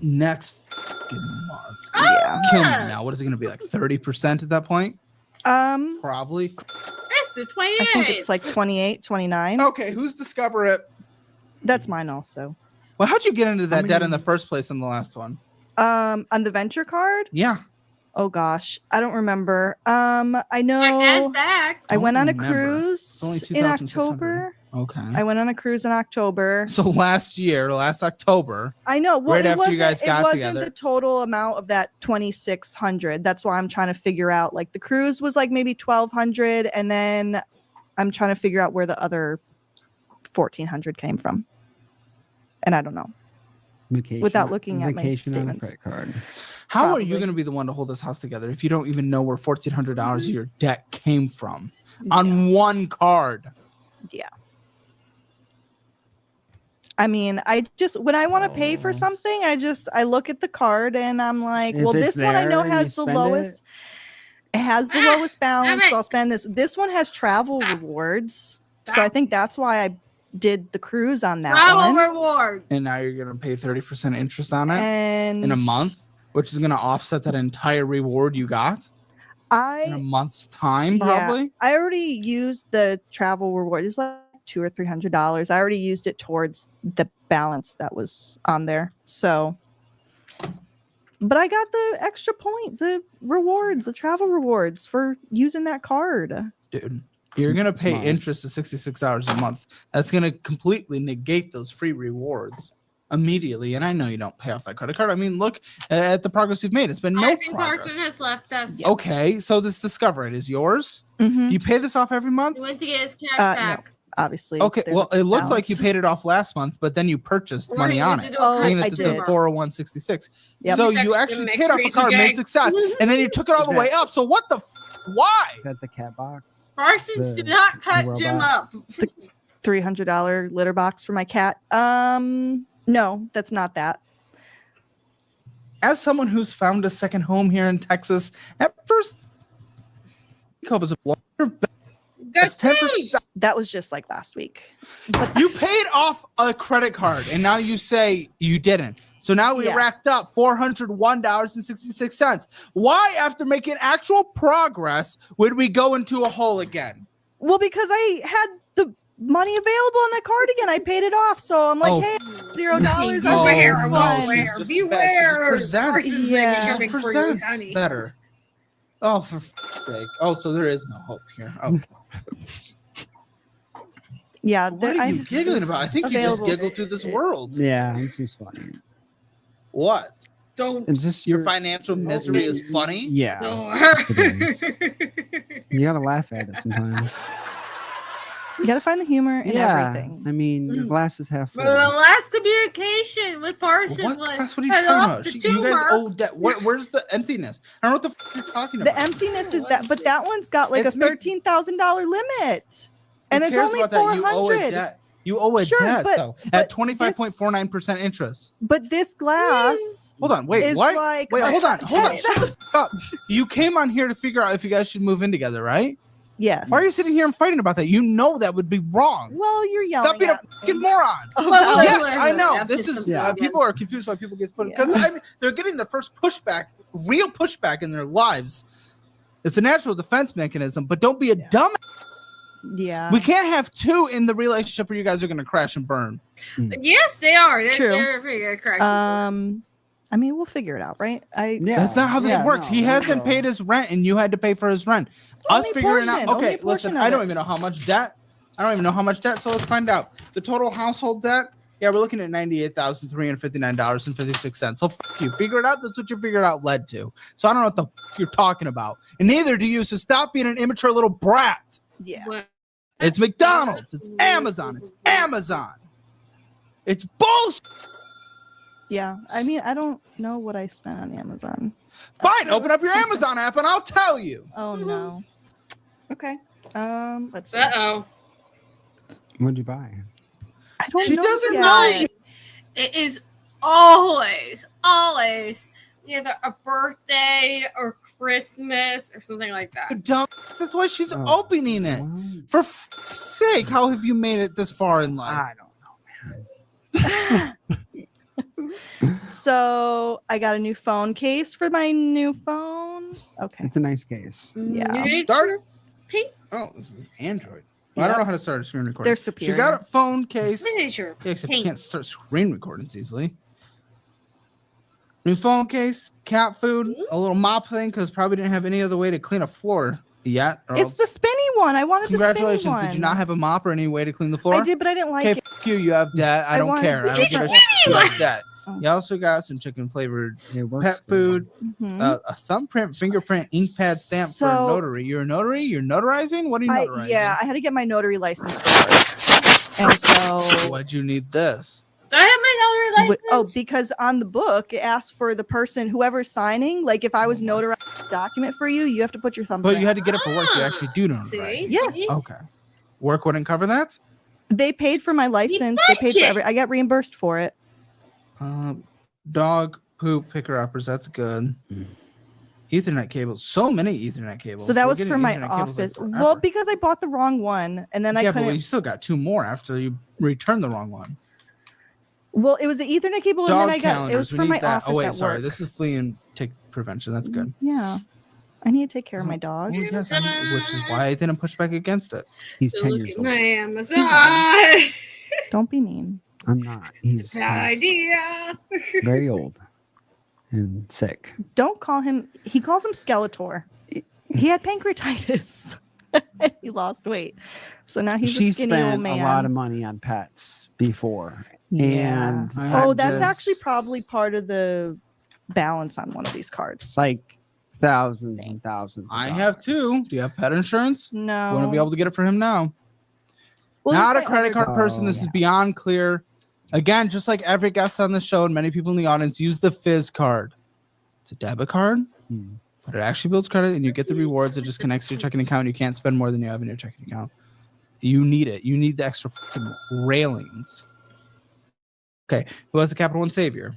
Next fucking month. Yeah. Kill me now. What is it going to be, like 30% at that point? Probably. That's the 28. I think it's like 28, 29. Okay, who's Discover It? That's mine also. Well, how'd you get into that debt in many- the first place in the last one? On the venture card? Yeah. Oh gosh, I don't remember. I know Like that. I went on a Don't remember. cruise only in 2,600. October. Okay. I went on a cruise in October. So last October. I know. Well, Right it after you wasn't, guys got it wasn't together. the total amount of that 2,600. That's why I'm trying to figure out. Like the cruise was like maybe 1,200, and then I'm trying to figure out where the other 1,400 came from. And I don't know. Vacation, Without looking at my vacation on a statements. credit card. How are you Probably. going to be the one to hold this house together if you don't even know where $1,400 of your debt came from on one card? I mean, I just when I want to pay for Oh. something, I look at the card and I'm like, If well, it's this one I know there and you has the spend it- lowest. It has the Ah, lowest balance, damn so it. I'll spend this. This one has travel Stop. rewards, so I Stop. think that's why I did the cruise on that Travel one. reward. And now you're going to pay 30% interest on it And in a month, which is going to offset that entire reward you got in a I month's time, Yeah. probably. I already used the travel reward. It was like $200 or $300. I already used it towards the balance that was on there. So, but I got the extra point, the rewards, the travel rewards for using that card. Dude, you're going to pay Smart. interest of $66 a month. That's going to completely negate those free rewards immediately. And I know you don't pay off that credit card. I mean, look at the progress you've made. It's been no I think progress. Carson has left us. Okay, so this Discover It is yours. Mhm. You pay this off every month? He went to get his cash No, back. Obviously. Okay, there's well, a it looked like you balance. paid it off last month, but then you purchased Or money he on went to it. do a Oh, Bringing I it to did. the 40166. Yep. So That's you gonna actually make paid off a crazy card, made gang. success, and then you took it all the way up. So what the why? Is that the cat box? Parsons, The- do not the cut Jim robot. up. $300 litter box for my cat. No, that's not that. As someone who's found a second home here in Texas, at first was a that's 10%. That was just like last week. But You paid off a credit card, and now you say you didn't. So now we Yeah. racked up $401.66. Why, after making actual progress, would we go into a hole again? well, because I had the money available on that card again. I paid it off. So I'm like, Oh. hey, $0 on Beware, this no, one. she's beware, just beware. bad. She just presents. Parsons may be Yeah. coming for you, Presents honey. better. Oh, for fuck's sake. Oh, so there is no hope here. Oh, Yeah. what are you giggling about? I think you just giggle through this world. Yeah, it's just funny. What? Don't. It's just Your financial misery is funny? Yeah, Don't. it is. You gotta laugh at it sometimes. You got to find the humor in everything. I mean, your glass is half full. But the last communication with Parsons What was class? What are you I talking lost about? the You guys tumor. owe debt. Where's the emptiness? I don't know what the fuck you're talking The about. emptiness is that, but that one's got like It's a make- $13,000 limit, and Who it's cares only about that? You owe a 400. debt. You owe a Sure, debt but- though but at 25.49% interest. But this glass Hold on, wait, is what? like Wait, hold on, hold on. $10,000. Shut the fuck up. You came on here to figure out if you guys should move in together, right? Yes. Why are you sitting here and fighting about that? You know that would be wrong. Well, you're yelling. Stop being a at fucking me. moron. Oh, Wait, God. wait, Yes, wait, I know. wait, This I've is hit Yeah. something people are confused why people get put Yeah. because I mean, they're getting their first pushback, real pushback in their lives. It's a natural defense mechanism, but don't be a Yeah. dumb. Yeah. We can't have two in the relationship where you guys are going to crash and burn. Yes, they are. They're, True. They're crashing. I mean, we'll figure it out, right? Yeah, That's not how this yeah, works. no, he no, hasn't no. paid his rent, and you had to pay for his rent. Us only a figuring out. portion, only Okay, a portion listen. of I don't it. even know how much debt. I don't even know how much debt. So let's find out. The total household debt. Yeah, we're looking at $98,359.56. So fuck you. Figure it out. That's what you figured out led to. So I don't know what the fuck you're talking about, and neither do you. So stop being an immature little brat. Yeah. But- It's McDonald's. It's Amazon. It's Amazon. It's bullshit. Yeah. I mean, I don't know what I spent on Amazon. Fine. Open up your Amazon app, and I'll tell you. Oh no. Okay. Let's see. Uh-oh. What'd you buy? I don't She know. doesn't yet. know. It is always either a birthday or Christmas or something like that. Dumb. That's why she's Oh, opening it. well, For fuck's sake, how have you made it this far in life? I don't know. So I got a new phone case for my new phone. Okay. It's a nice case. Yeah. Start Pink Oh, this is Android. Well, I don't know how to start a screen recording. They're She superior. got a phone case. miniature. Yeah, except you Pink. can't start screen recordings easily. New phone case, cat food, a little mop thing because probably didn't have any other way to clean a floor yet. or It's else- the spinny one. I wanted the spinny Congratulations! one. Did you not have a mop or any way to clean the floor? I did, but I didn't like Okay, it. f you. You have debt. I I don't want- care. I This don't is give a a shit. You have debt. Oh. You also got some chicken flavored It works pet for me. food, Mhm. a thumbprint, fingerprint, ink pad stamp for a So- notary. You're a notary. You're notarizing. What are you notarizing? I had to get my notary license first. And so Why'd you need this? I have my notary license. because on the book it asks for the person, whoever's signing, like if I was notarizing a document for you, you have to put your thumbprint. But you had to get it for work. You Ah, actually do See? notarize. Yes. See? Okay. Work wouldn't cover that. They paid for my license. They paid for budget. I got reimbursed for it. Dog poop picker uppers. That's good. Ethernet cables. So many Ethernet cables. So that We're was getting for my Ethernet cables, like, office. Well, forever. because I bought the wrong one, and then I yeah, couldn't. but you still got two more after you returned the wrong one. Well, it was the Ethernet cable, and Dog then I got it was calendars. We for need my that. office Oh wait, at sorry. work. This is flea and tick prevention. That's good. Yeah, I need to take care of my dog. Well, yes, which is why I didn't push back against it. He's So 10 look years at old. my Amazon. Don't be mean. I'm not. He's Bad idea. very old and sick. Don't call him. He calls him Skeletor. He had pancreatitis. And he lost weight, so now he's She a skinny old spent man. a lot of money on pets before. Yeah. And Oh, I that's just- actually probably part of the balance on one of these cards. it's like thousands and Thanks. thousands. of I have dollars. two. Do you have pet insurance? No, You want to be able to get it for him now. Well, Not a he's my credit other card person. This dog. is beyond clear. Again, just like every guest on the show and many people in the audience, use the Fizz card. It's a debit card, Hmm. but it actually builds credit and you get the rewards. It just connects to your checking account. You can't spend more than you have in your checking account. You need it. You need the extra fucking railings. Okay, who has the Capital One Savior?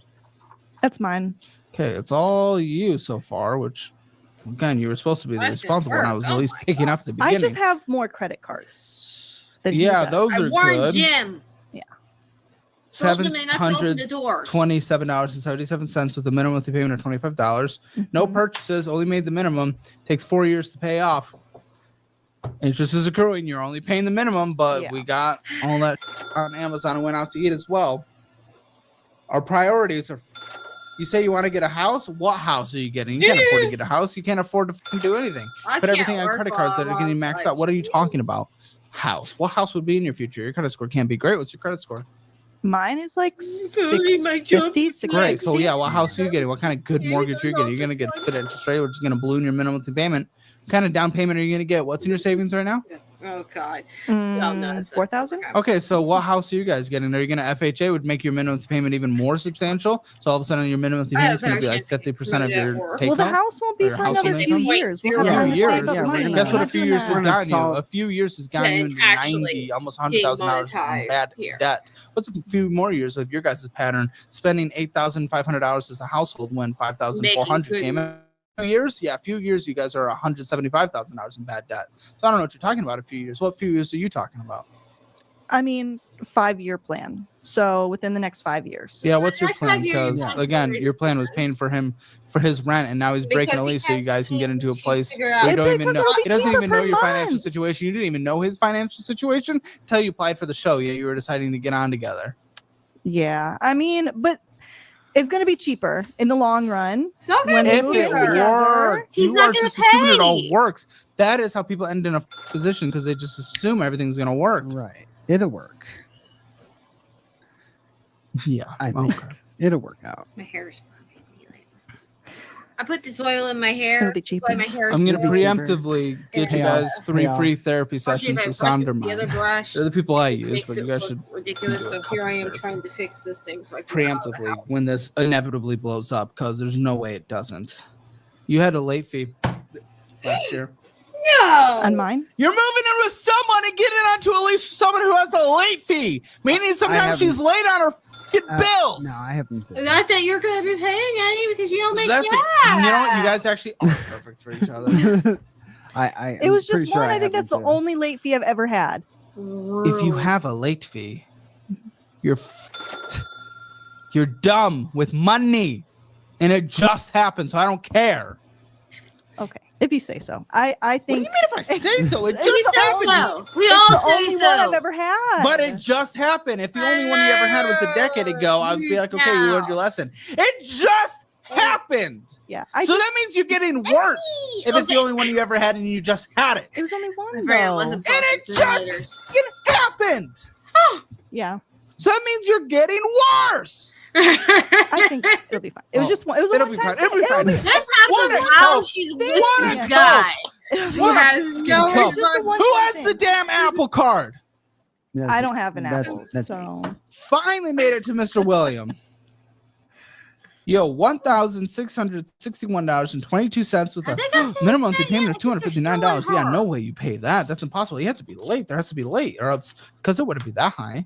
That's mine. Okay, it's all you so far, which, again, you were supposed to be the That's responsible one. I was work. at Oh least my picking God. up at the I beginning. just have more credit cards. Than he Yeah, does. those I are warned good. Jim. Told him not to open the doors. $727.77 with a minimum monthly payment of $25. No Mhm. purchases, only made the minimum. Takes 4 years to pay off. Interest is accruing. You're only paying the minimum, but Yeah. we got all that on Amazon and went out to eat as well. Our priorities are. You say you want to get a house? What house are you getting? You can't afford to get a house. You can't afford to fucking do anything. I But can't everything on work credit cards that are while getting I'm maxed out. What are you talking about? House. What house would be in your future? Your credit score can't be great. What's your credit score? Mine is like Really, my job 650, is Great. So 660. yeah, what house are you getting? What kind of good Yeah, mortgage you're getting? You're gonna get good interest rate, which is gonna balloon your minimum monthly payment. What kind of down payment are you gonna get? What's in your savings right now? Oh God. No, no, it's not. 4,000. Okay, so what house are you guys getting? Are you gonna FHA? Would make your minimum monthly payment even more substantial. So all of a sudden your minimum monthly I payment is have gonna be better like chance of 50% of getting your rid of that take Well, the home. house won't be Or for your house another will few be- years. We'll A have few time to years. save up Yeah, we're money. gonna- Guess what? We're A not few doing years that. has gotten you. solve- A few years has gotten you Getting into actually 90, almost $100,000 in demonetized bad here. debt. What's a few more years of your guys' pattern? Spending $8,500 as a household when $5,400 Making came good- in. Few years, yeah, a few years, you guys are $175,000 in bad debt. So I don't know what you're talking about. A few years. What few years are you talking about? I mean, 5-year plan. So within the next 5 years. Yeah, what's your Next plan? 5 years, Because yeah. again, your plan was paying for him for his rent, and now he's breaking Because a he lease so you can't guys can get into a seem to place figure where out- you don't Yeah, even because know. it'll be He doesn't cheaper even know per your financial month. situation. You didn't even know his financial situation until you applied for the show. Yeah, you were deciding to get on together. Yeah. I mean, but it's going to be cheaper in the long run. It's not When gonna we If move be it in cheaper. together, works, he's you not are gonna just assuming it all pay. works. That is how people end in a position because they just assume everything's gonna work. Right. It'll work. Yeah, I think okay. it'll work out. My hair is burning me right now. I put this oil in my hair. It'll be That's why cheaper. my hair is I'm gonna blue. preemptively get you Pay off. guys 3 Pay free off. therapy I'll see if sessions I with brush it with Sonderman. the other brush. They're the people I use, Makes but it you guys look should ridiculous. do a So here couple I am therapy. trying to fix this thing so I can get out of the preemptively house. when this inevitably blows up because there's no way it doesn't. You had a late fee last year. No. On mine. You're moving in with someone and getting onto a lease with someone who has a late fee, meaning sometimes haven't- she's late on her Get bills. No, I haven't. Not that you're going to be paying any because you don't make That's cash. you know what? You guys actually are perfect for each other. It was I'm pretty just sure one. I think that's the haven't, too. only late fee I've ever had. If you have a late fee, you're f***ed. You're dumb with money, and it just happened. So I don't care. Okay, if you say so. I What do you think mean if I say so? It It's just We the say happened. so. We it's all the say only so. one I've ever had. But it just happened. If the only one you ever had was a decade ago, I'd be like, okay, you learned your lesson. It just happened. yeah, So that means you're getting worse if it's the Okay. only one you ever had and you just had it. it was only one My brain though. wasn't And it processing just the fucking happened. Yeah, So that means you're getting worse. letters. I think it'll be fine. It was Oh, just one. It was a it'll one be time fine. It'll be fine. This What happens a while cope. she's with What the a guy. It'll be Who What a has no fucking cope. It's just a one Who time has the thing. damn Apple Card? I don't have an That's- Apple, that's so Finally made it to Mr. William. Yo, $1,661.22 with I a think I'm minimum monthly saying payment of that. I think you're $259. stealing Yeah, her. no way you pay that. That's impossible. You have to be late. There has to be late, or else because it wouldn't be that high.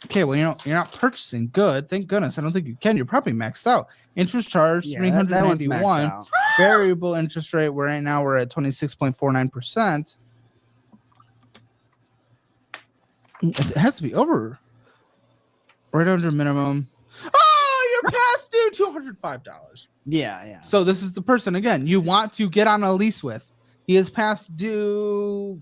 Okay, well, you're not purchasing good. Thank goodness. I don't think you can. You're probably maxed out. Interest charge Yeah, that one's maxed 391. out. Variable interest rate. Right now we're at 26.49%. It has to be over. Right under minimum. Oh, you're past due $205. Yeah. So this is the person again you want to get on a lease with. He is past due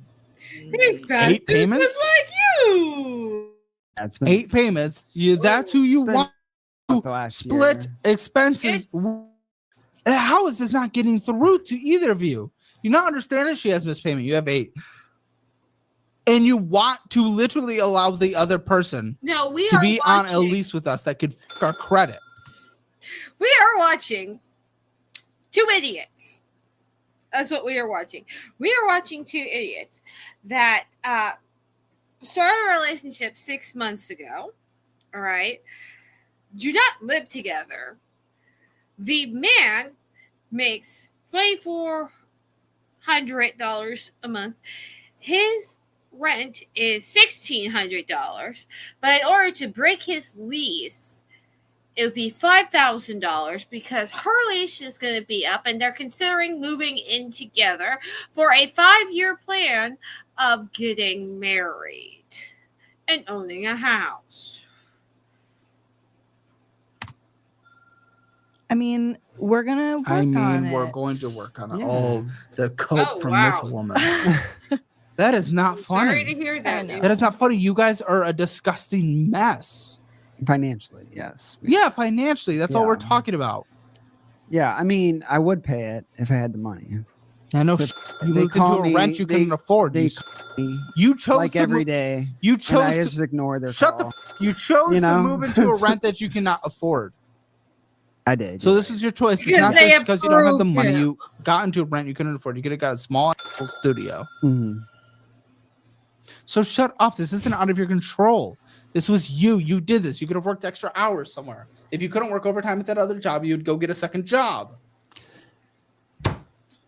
He's fast 8 payments. just like you. That's been 8 payments. That's who you Spent- want. off the last Split year. expenses. How is this not getting through to either of you? You're not understanding she has missed payment. You have 8. And you want to literally allow the other person No, we to are be on a watching. lease with us that could f our credit. We are watching 2 idiots. That's what we are watching. We are watching 2 idiots that started a relationship 6 months ago. All right. Do not live together. The man makes $2,400 a month. His rent is $1,600. But in order to break his lease, it would be $5,000 because her lease is going to be up and they're considering moving in together for a 5-year plan of getting married and owning a house. I mean, we're gonna work I on mean, it. we're going to work on it. Yeah. Oh, the cope Oh, from wow. this woman. That is not Sorry to funny. hear that. I know. That is not funny. You guys are a disgusting mess. Financially, yes. Yeah, financially. That's all we're Yeah. talking about. Yeah, I mean, I would pay it if I had the money. I know So you they moved into call a me- rent you couldn't afford. They You, call me you chose like to every move, day, You and I chose just to ignore their shut call. You chose You to know? move into a rent that you cannot afford. I did. So you're this right. is your choice. It's Because not they just because you don't have the approved money. him. You got into a rent you couldn't afford. You could have got a small studio. Mhm. So shut up. This isn't out of your control. This was you. You did this. You could have worked extra hours somewhere. If you couldn't work overtime at that other job, you'd go get a second job.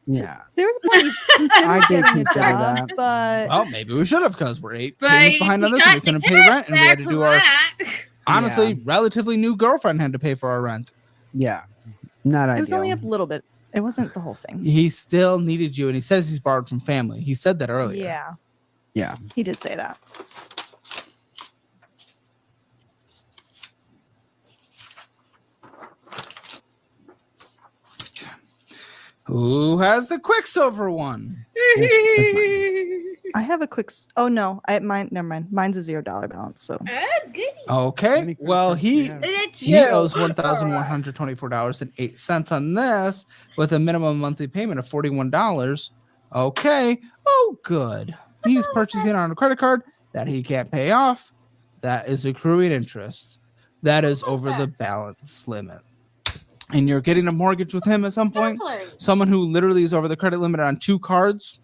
Yeah. There was a point you considered I did getting a consider job, that. but Well, maybe we should have because we're 8 But payments behind on we this. And we got the couldn't pay rent, and we had to cash do back our for that. honestly relatively new girlfriend had to pay for our rent. Yeah. Not it was only a ideal. little bit. It wasn't the whole thing. He still needed you, and he says he's borrowed from family. He said that earlier. Yeah, Yeah. he did say that. Who has the Quicksilver one? I have a quick. Oh no, mine. Never mind. Mine's a $0 balance. So Goody. Okay. Many Well, Christmas he we have. It's he you. owes $1,124.08 on this with a minimum monthly payment of $41. Okay. Oh, good. He's purchasing on a credit card that he can't pay off. That is accruing interest. That is over the balance limit. And you're getting a mortgage with him at some point? Someone who literally is over the credit limit on 2 cards?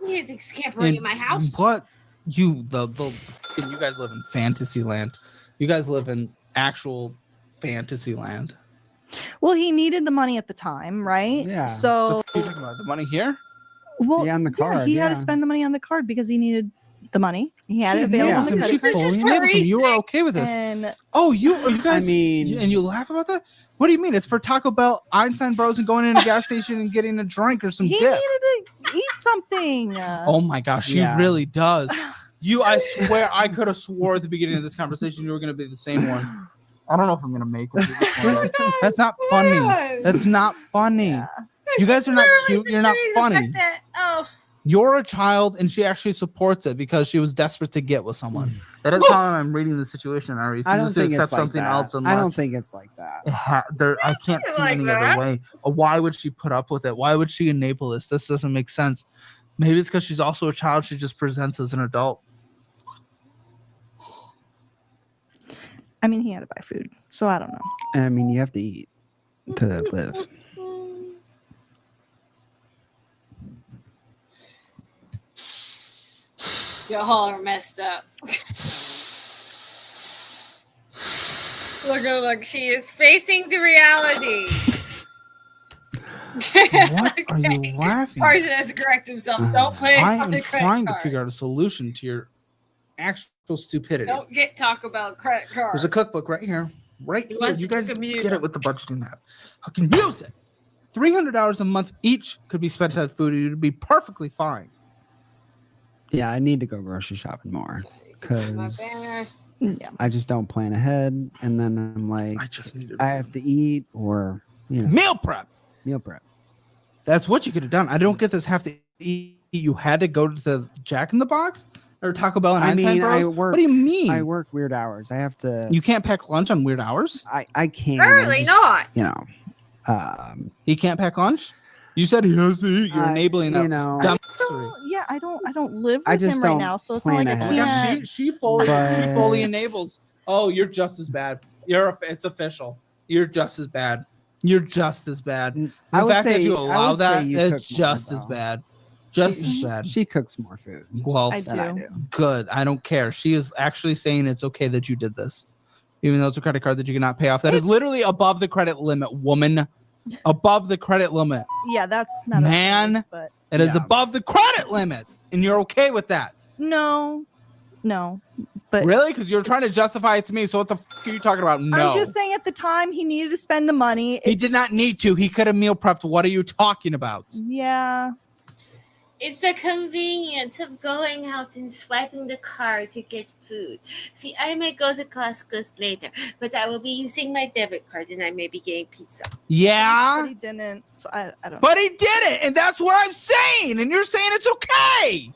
You think scampering in my house? But you guys live in fantasy land. You guys live in actual fantasy land. well, he needed the money at the time, right? Yeah. The So f- you talking about the money here? well, Yeah, on the card, he had to yeah. spend the money on the card because he needed the money. He had She it available. enables on him. the She credit card. This fully is enables him. You are crazy. okay with this? And Oh, you guys. I mean- and you laugh about that? What do you mean? It's for Taco Bell, Einstein Bros, and going in a gas station and getting a drink or some he dip. needed to eat something. Oh my gosh, she Yeah. really does. I swear, I could have swore at the beginning of this conversation you were going to be the same one. I don't know if I'm going to make it. That's not funny. That's not funny. Yeah. You guys are not cute. You're not Literally the funny. fact that- oh, You're a child, and she actually supports it because she was desperate to get with someone. That is how I'm reading the situation. I I don't refuse to think accept it's like something that. else I unless don't think it's like that. I can't It's see like any that. other way. Why would she put up with it? Why would she enable this? This doesn't make sense. Maybe it's because she's also a child. She just presents as an adult. I mean, he had to buy food, so I don't know. I mean, you have to eat to live. y'all are messed up. Look, she is facing the reality. What are you laughing? Carson has to correct himself. Don't put it I on am the credit trying to card. figure out a solution to your actual stupidity. Don't get Taco Bell credit card. There's a cookbook right here. Right He here. wants You to guys cook a meal. get it with the budgeting app. I can use it. $300 a month each could be spent on food. You'd be perfectly fine. Yeah, I need to go grocery shopping more My because banners. Yeah. I just don't plan ahead, and then I'm like, I just needed I have to eat or meal prep. meal prep. That's what you could have done. I don't get this have to eat. You had to go to the Jack in the Box or Taco Bell and I Einstein mean, Bros. I work- What do you mean? I work weird hours. I have to. You can't pack lunch on weird hours? I can't. Apparently I'm just, not. You know. He can't pack lunch? You said he has to eat. You're I- enabling that. you know, dumb- Yeah, I don't live with I just him right don't now, so it's not plan like I Oh my gosh, can't. she fully But- enables. Oh, you're just as bad. It's official. You're just as bad. You're just as bad. The I would fact that say- you I allow would say that, you it's cook more, just as though. bad. Just as She- bad. She cooks more food Well, I than I do. do. good. I don't care. She is actually saying it's okay that you did this, even though it's a credit card that you cannot pay off. That is literally above the credit limit, woman. Above the credit limit. Yeah, that's not Man. okay, but It is Yeah. above the credit limit, and you're okay with that. no. But Really? Because you're trying to justify it to me. So what the f- are you talking about? No. I'm just saying at the time he needed to spend the money. He did not need to. He could have meal prepped. What are you talking about? Yeah. It's the convenience of going out and swiping the card to get food. See, I may go to Costco's later, but I will be using my debit card and I may be getting pizza. But Yeah, he didn't. So I don't but he did it, and that's what I'm saying. And you're saying it's okay.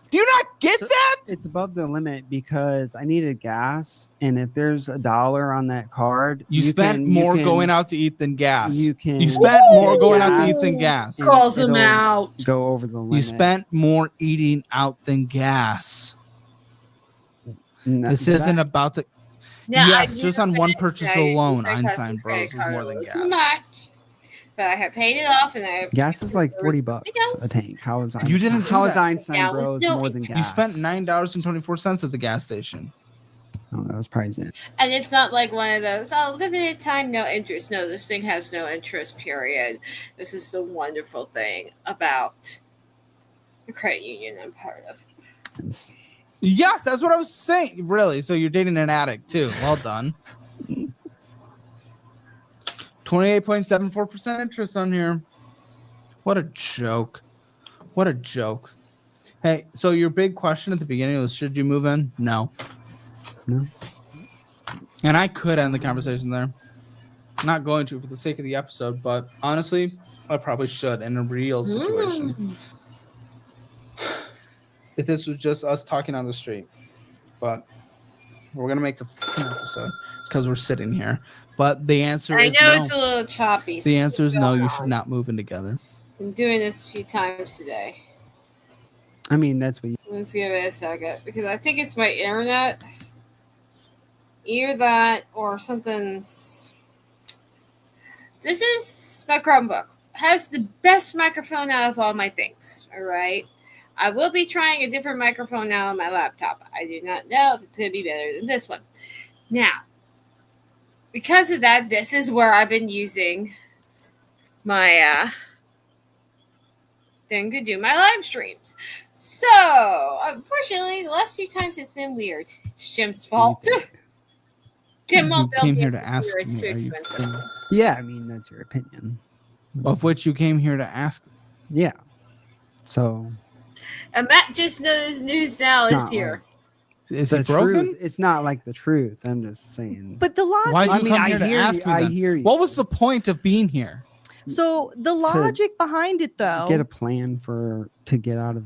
Do you not get So- that? It's above the limit because I needed gas, and if there's $1 on that card, You spent more going out to eat than gas. You can. You spent more going out to gas eat than gas. and Calls him it'll out. Go over the limit. You spent more eating out than gas. No, This that- isn't about the. Now, Yes, I just do on one admit purchase that I use alone, my Einstein Costco Bros is credit more card than a gas. little much, but I have paid it off, and I have Gas is like $40 Yes. a tank. How is You didn't do How is that. Einstein Yeah, with Bros no more than interest. gas? You spent $9.24 at the gas station. Oh, that was probably it. And it's not like one of those, limited time, no interest. No, this thing has no interest, period. This is the wonderful thing about the credit union I'm part of. It's- Yes, that's what I was saying. Really? So you're dating an addict too. Well done. 28.74% interest on here. What a joke. What a joke. Hey, so your big question at the beginning was, should you move in? No. No. And I could end the conversation there. I'm not going to for the sake of the episode, but honestly, I probably should in a real situation. If this was just us talking on the street. But we're going to make the fucking episode because we're sitting here. But the answer I is know no. it's a little choppy. The answer is no, you going should on. not move in together. I'm doing this a few times today. I mean, that's what you. Let's give it a second because I think it's my internet. Either that or something. This is my Chromebook. Has the best microphone out of all my things. All right. I will be trying a different microphone now on my laptop. I do not know if it's going to be better than this one. Now, because of that, this is where I've been using my then could do my live streams. So, unfortunately, the last few times it's been weird. It's Jim's fault. Jim You won't build came me here a to ask computer, It's me, too are you expensive. kidding? Yeah, I mean that's your opinion. Of which you came here to ask. Yeah. So And Matt just knows news now It's is not here. Is the it broken? truth, it's not like the truth. I'm just saying. But the logic. Why'd you I mean, come I here to hear ask you. me I then? hear you. What was the point of being here? So the logic behind it, though. Get a plan to get out of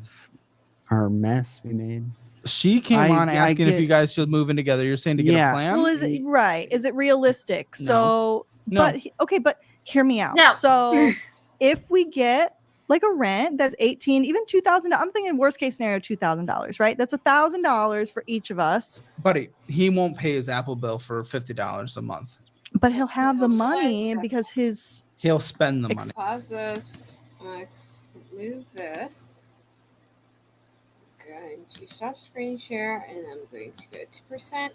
our mess we made. She came I- on I asking if get- you guys should move in together. You're saying to get Yeah. a plan? Well, is it right? Is it realistic? No. So, No. but okay, but hear me out. No. So, if we get like a rent that's 18, even $2,000, I'm thinking worst case scenario $2,000, right? That's $1,000 for each of us. Buddy, he won't pay his Apple bill for $50 a month. But he'll have the Well, money that's- because his He'll spend the money. Pause this. Move this. Going to stop screen share, and I'm going to go to percent.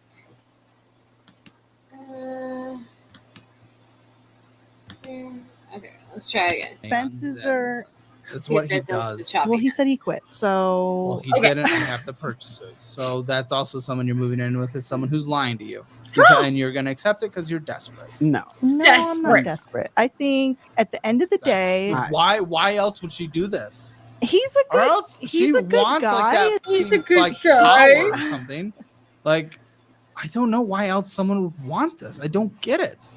There. Okay, let's try again. Expenses are- That's what he That does the does. chop. well, he said he quit. Well, So he Okay. didn't have the purchases. So that's also someone you're moving in with is someone who's lying to you. And you're going to accept it because you're desperate. No. no, I'm not Desperate. desperate. I think at the end of the day, I- Why else would she do this? he's a Or good. else He's she a good wants guy. like that He's a good like guy. power or something. Like I don't know why else someone would want this. I don't get it.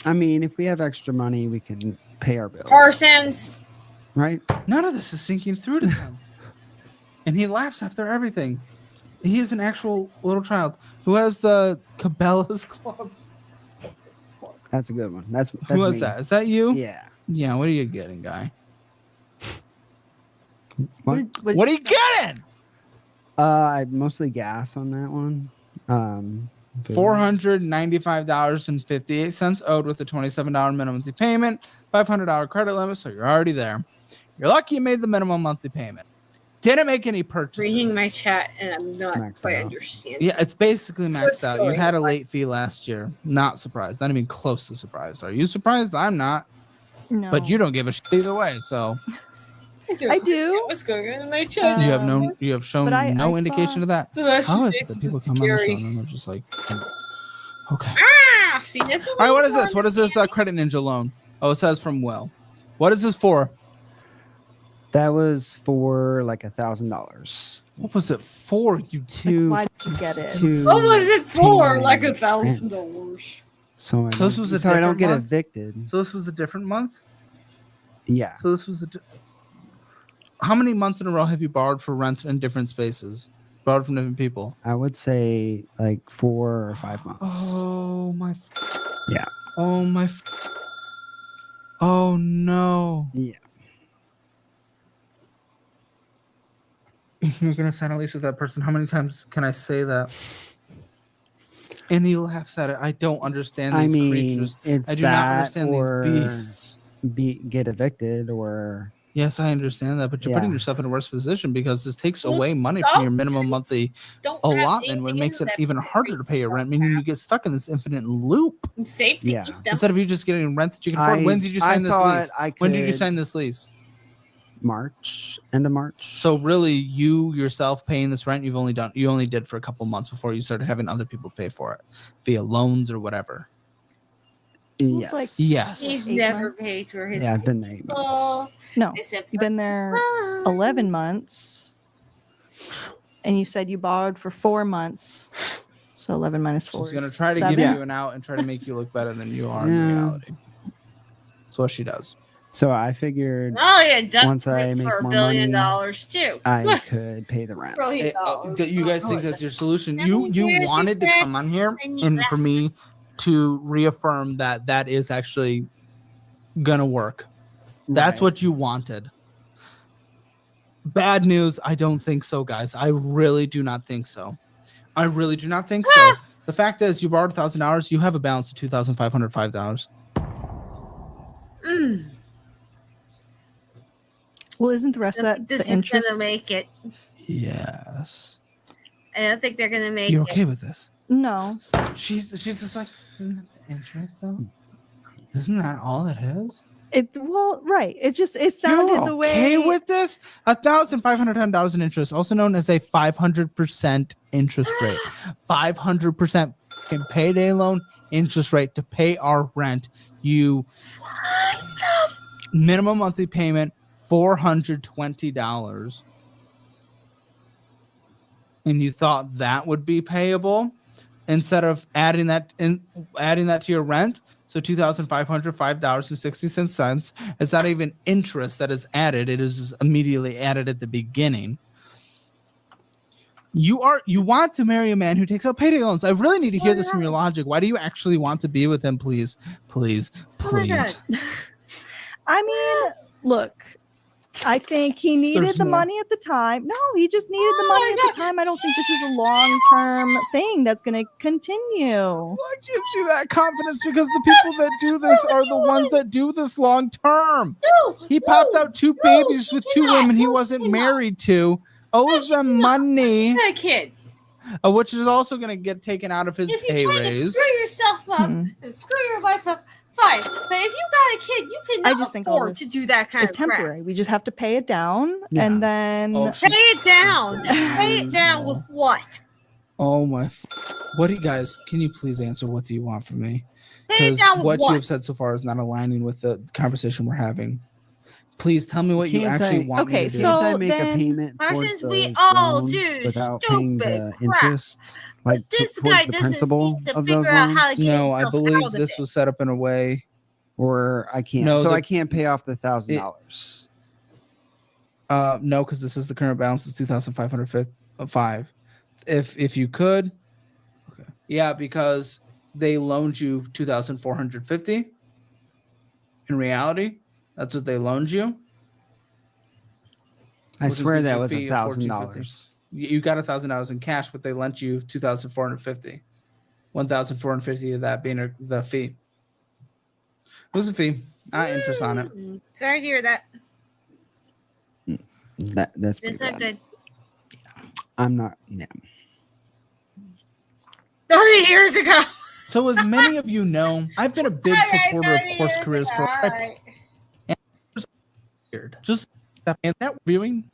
I mean, if we have extra money, we can pay our bills. Parsons. Right? None of this is sinking through to him. And he laughs after everything. He is an actual little child who has the Cabela's Club. That's a good one. That's Who was me. that? Is that you? Yeah. Yeah, what are you getting, guy? What? What are you getting? I mostly gas on that one. But- $495.58 owed with a $27 minimum monthly payment, $500 credit limit, so you're already there. You're lucky you made the minimum monthly payment. Didn't make any purchases. Reading my chat, and I'm not maxed quite out. understanding. Yeah, it's basically What's maxed out. You going had a on? late fee last year. Not surprised. Not even close to surprised. Are you surprised? I'm not. No. But you don't give a shit either way. So I do. What's going on in my chat? you have no. You have shown But I no saw- indication of that. The last How few is it days that have people been come on the show scary. and they're just like, okay. Ah, see, this is All right, what is this? What is this credit ninja loan? Oh, it says from Will. What is this for? That was for like $1,000 What was it for? You to. Why did you get it? to What was it for? pay Like rent. $1,000. So, So this was a so I don't different get month? evicted. So this was a different month. Yeah. So this was how many months in a row have you borrowed for rent in different spaces? Borrowed from different people. I would say like 4 or 5 months. Oh my. Yeah. Oh my. Oh no. Yeah. You're gonna sign a lease with that person. How many times can I say that? And he laughs at it. I don't understand I these mean, creatures. it's I do that not understand or these beasts. get evicted or Yes, I understand that, but you're putting Yeah. yourself in a worse position because this takes Well, away money from your minimum monthly Don't have allotment, anything when it makes in it that even harder to pay your rent, meaning you get stuck in this infinite loop. Safety. Yeah. Instead of you just getting rent that you can afford. When did you sign this lease? When did you sign this lease? March, end of March. So really, you yourself paying this rent, you only did for a couple months before you started having other people pay for it via loans or whatever. yes. like- Yes. He's 8 never months? paid for his Yeah, I've been there 8 months. people. No, Except you've been there 11 months, and you said you borrowed for 4 months. So 11 minus 4 She's gonna is try to 7. give you an out and try to make you look better than you are in Yeah. reality. That's what she does. So I figured Oh yeah, duck Once I it make for $1 more billion money, too. I could pay the rent. Do you guys think that's your solution? That You means you there's wanted to come on here and for me to reaffirm that that is actually gonna work. That's Right. what you wanted. Bad news, I don't think so, guys. I really do not think so. I really do not think so. The fact is, you borrowed $1,000. You have a balance of $2,505. Mm. Well, isn't the rest of that This the is interest? gonna make it. Yes. I don't think they're gonna make You're it. okay with this? No. She's just like, isn't that the interest though? Isn't that all it is? Right. It sounded You the way. okay with this? $1,510 in interest, also known as a 500% interest rate. 500% payday loan interest rate to pay our rent. You minimum monthly payment $420. And you thought that would be payable instead of adding that to your rent? So $2,505.60. It's not even interest that is added. It is just immediately added at the beginning. You want to marry a man who takes out payday loans. I really need to hear this from your logic. Why do you actually want to be with him? Please, please, Oh my God. please. I mean, look, I think he needed There's the more. money at the time. No, he just needed the Oh money my at God. the time. I don't think this is a long-term thing that's going to continue. What gives you that confidence? Because the people that do this are the ones that do this long term. No, He popped out two no, babies she with two cannot. women he No, she wasn't cannot. married to, owes she them cannot. money, Got a kid. which is also going to get taken out of his If pay you're trying to raise. screw yourself up Hmm. and screw your life up, fine. But if you got a kid, you I cannot just think all afford to this do that kind It's of crap. temporary. We just have to pay it down, Yeah. and then Oh, Pay it down. Pay it down with what? Oh my! What do you guys? Can you please answer? What do you want from me? Pay it Because down with what you what? have said so far is not aligning with the conversation we're having. Please tell me what you Can't actually I- want Okay, me to do. so- Can't I make then- a payment Parsons, towards we those all loans do without paying the stupid crap. interest? Like This towards guy the doesn't principal seem to of those figure out loans? how to get No, I himself believe out of this it. was set up in a way. Or I can't. No, so the- I can't pay off the $1,000. No, because this is the current balance is 2,505. If you could, okay. Yeah, because they loaned you 2,450. In reality, that's what they loaned you. I Which swear includes that your was fee of $1,000. You got $1,000 in cash, but they lent you 2,450. 1,450 of that being the fee. It was a fee, not interest on it. Sorry to hear that. That's pretty It's not bad. good. I'm not. Yeah. 30 years ago. So, as many of you know, I've been a big All right, supporter of 30 course years careers ago, for all right. weird. Just that and that viewing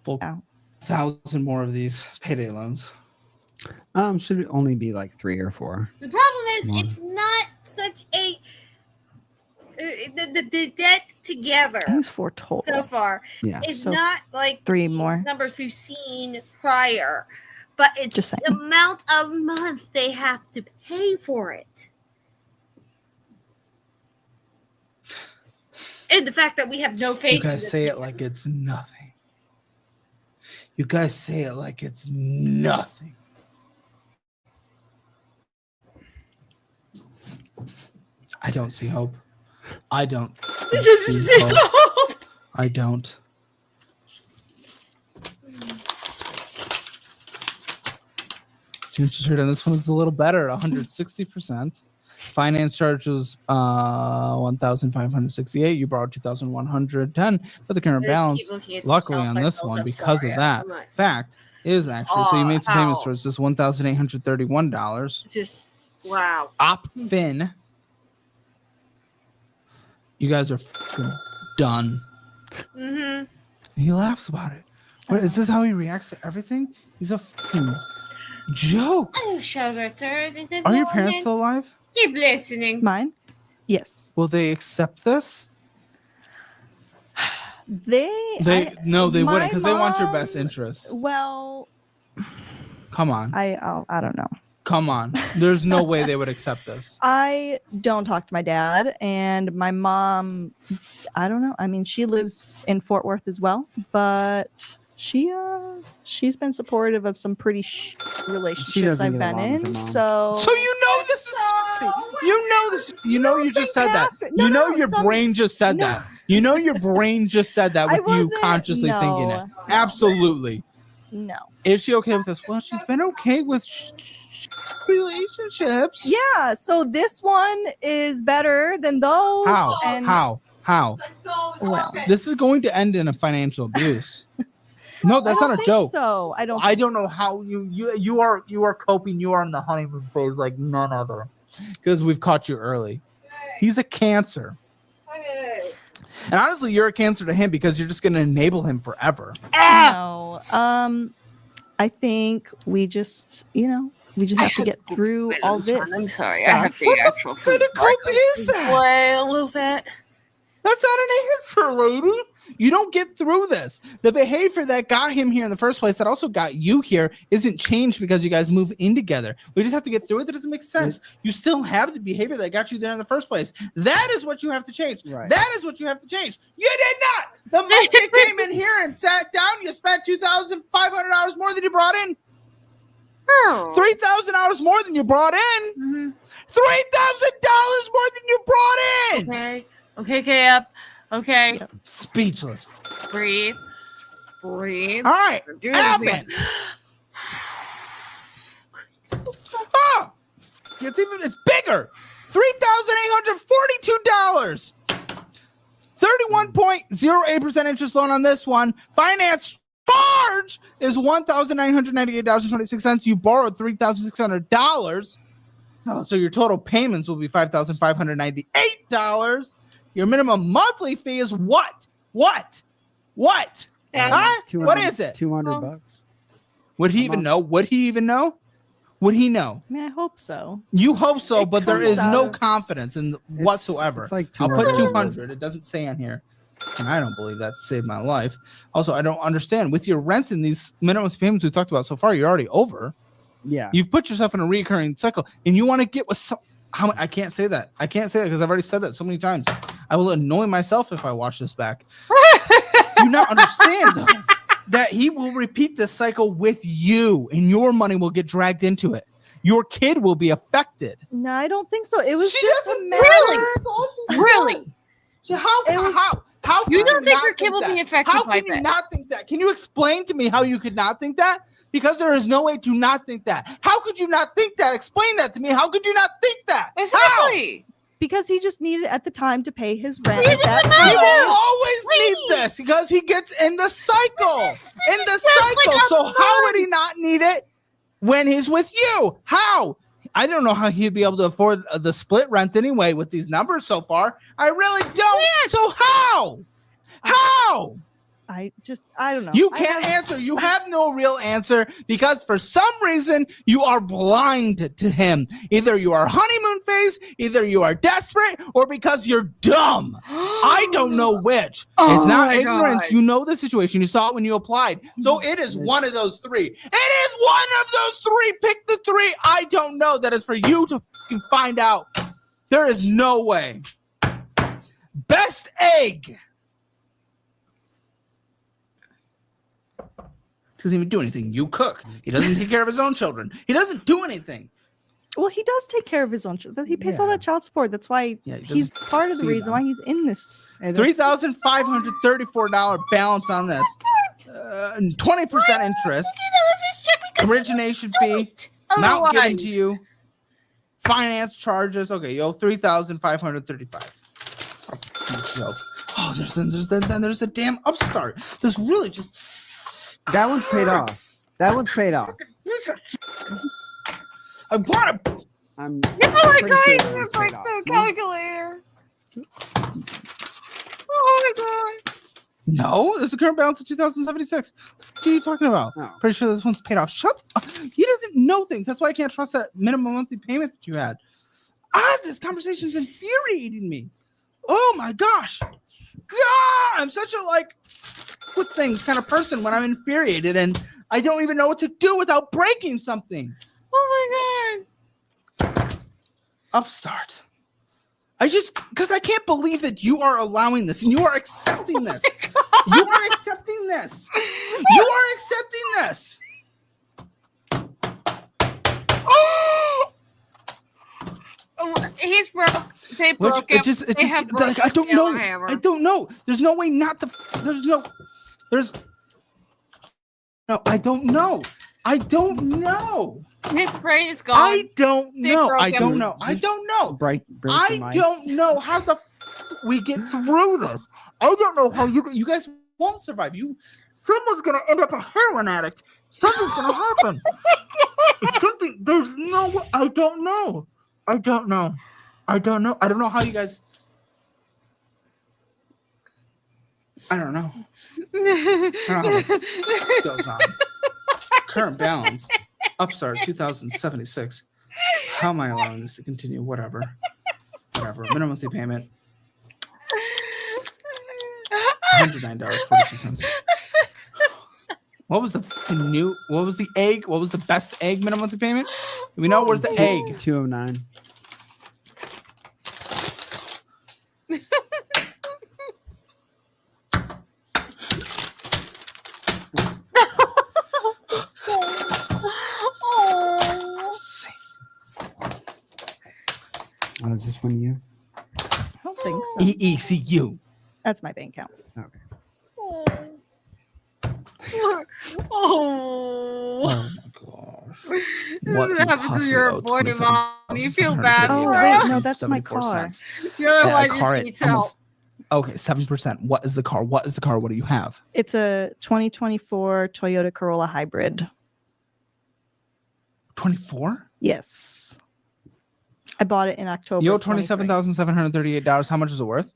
full Yeah. 1,000 more of these payday loans. Should it only be like 3 or 4? The problem is, One. it's not such a the debt together I think it's 4 total. so far Yeah. is So not like 3 the more. numbers we've seen prior, but it's Just the saying. amount of month they have to pay for it, and the fact that we have no faith. You in guys this say it man. like it's nothing. You guys say it like it's nothing. I don't see hope. I don't see hope. I don't. The interest rate on this one is a little better at 160%. Finance charge was 1,568. You borrowed 2,110, but the current There's balance, people can't luckily tell on if I this felt one, I'm because sorry. of that I'm not- fact, is actually so you made some payments how? towards this $1,831. Just wow. OpFin. You guys are fucking done. Mm-hmm. He laughs about it. What is this? How he reacts to everything? He's a fucking joke. Oh, shoulder third. Are your parents still alive? Keep listening. Mine? Yes. Will they accept this? They They no, they my wouldn't because they want your best mom- interest. Well, Come on, I don't know. come on. There's no way they would accept this. I don't talk to my dad, and my mom, I don't know. I mean, she lives in Fort Worth as well, but she's been supportive of some pretty relationships doesn't I've get been along with in. her mom. So So you know this is. You know this. You know you just said that. Fantastic. No, You know no, your some- brain just said no. that. You know your brain just said that I with you wasn't- consciously thinking it. no. Absolutely. no. Is she okay with this? Well, she's been okay with relationships. Yeah. So this one is better than those. How? And How? Well, This is going to end in a financial abuse. No, that's I don't not a think joke. So I don't. I don't know how you are coping. You are in the honeymoon phase like none other, because we've caught you early. He's a Cancer. And honestly, you're a cancer to him because you're just going to enable him forever. Ah! No. I think we just have to get through all this. I'm sorry. stuff. I have to eat actual What food. kind of cope is that? Wait a little bit. That's not an answer, lady. You don't get through this. The behavior that got him here in the first place, that also got you here, isn't changed because you guys move in together. We just have to get through it. That doesn't make sense. You still have the behavior that got you there in the first place. That is what you have to change. Right. That is what you have to change. You did not. The monkey came in here and sat down. You spent $2,500 more than you brought in. Oh. $3,000 more than you brought in. Mhm. $3,000 more than you brought in. Okay. Okay, Caleb. Okay. Speechless. Breathe. Breathe. All right, Do it again. Abbott. Oh, it's bigger. $3,842. 31.08% interest loan on this one. Finance charge is $1,998.26. You borrowed $3,600. Oh, so your total payments will be $5,598. Your minimum monthly fee is what? What? Huh? 200 What is it? $200. Would he a even month. know? Would he even know? Would he know? I mean, I hope so. You hope so, It but there comes is no out of- confidence in whatsoever. It's like I'll put 200. 200. It doesn't say on here. And I don't believe that saved my life. Also, I don't understand. With your rent and these minimum payments we talked about so far, you're already over. Yeah. You've put yourself in a recurring cycle, and you want to get with some. I can't say that. I can't say that because I've already said that so many times. I will annoy myself if I watch this back. Do you not understand though, that he will repeat this cycle with you, and your money will get dragged into it. Your kid will be affected. No, I don't think so. It was She just doesn't a matter. matter. That's all she said. Really? So how It was- how You can don't think not your kid will be that? affected How by can you that? not think that? Can you explain to me how you could not think that? Because there is no way to not think that. How could you not think that? Explain that to me. How could you not think that? How? Exactly. Because he just needed at the time to pay his rent. He at that doesn't He know. time. will always Lady. need this because he gets in the cycle. This In is the just like cycle. a So how would fun- he not need it when he's with you? How? I don't know how he'd be able to afford the split rent anyway with these numbers so far. I really don't. Yes. So how? How? I don't know. You I can't have- answer. You have no real answer because for some reason you are blind to him. Either you are honeymoon phase, either you are desperate, or because you're dumb. I don't know which. Oh It's not my ignorance. God. You know the situation. You saw it when you applied. So it is one of those three. It is one of those three. Pick the three. I don't know. That is for you to fucking find out. There is no way. Best egg. Doesn't even do anything. You cook. He doesn't take care of his own children. He doesn't do anything. Well, he does take care of his own children. He pays all Yeah. that child support. That's why Yeah, he he's doesn't part of the see reason them. why he's in this. Hey, that's- $3,534 balance on this. 20% interest. Origination fee not given to you. Finance charges. Okay, you owe $3,535. Joke. Oh, there's a damn upstart. This really just. That one's paid off. That one's paid off. I want to. I'm Oh my pretty God, sure you that one's break paid the off. calculator. Oh my God. No, there's a current balance of 2,076. What are you talking about? Oh. Pretty sure this one's paid off. Shut up. He doesn't know things. That's why I can't trust that minimum monthly payment that you had. This conversation's infuriating me. Oh my gosh. God, I'm such a with things kind of person when I'm infuriated and I don't even know what to do without breaking something. Oh my God. Upstart. Because I can't believe that you are allowing this and you are accepting this. You are accepting this. You are accepting this. He's broke. They Which broke it him. just They have like I broken don't know. hammer. I don't know. There's no way not to. I don't know. I don't know. His brain is gone. I don't They know. broke I him. don't know. I don't know. Break the I mic. don't know how the we get through this. I don't know how you guys won't survive. Someone's gonna end up a heroin addict. Something's gonna happen. Something. There's no way. I don't know. I don't know. I don't know how you guys. I don't know. It goes on. Current balance. Upstart 2076. How am I allowing this to continue? Whatever. Minimum monthly payment. $109.42. What was the egg? What was the best egg minimum monthly payment? Do we know where's the egg? 209. Oh, is this one you? I don't think so. EECU. That's my bank account. Okay. Oh. Oh my gosh. This What is do what happens when possibly you're owe a boarding mom. You feel bad. Oh, for wait, her. no, that's my 74 car. cents. You're the Yeah, one a who car just at needs help. almost- Okay, 7%. What is the car? What do you have? It's a 2024 Toyota Corolla hybrid. 24? Yes. I bought it in October. You owe of 23. $27,738. How much is it worth?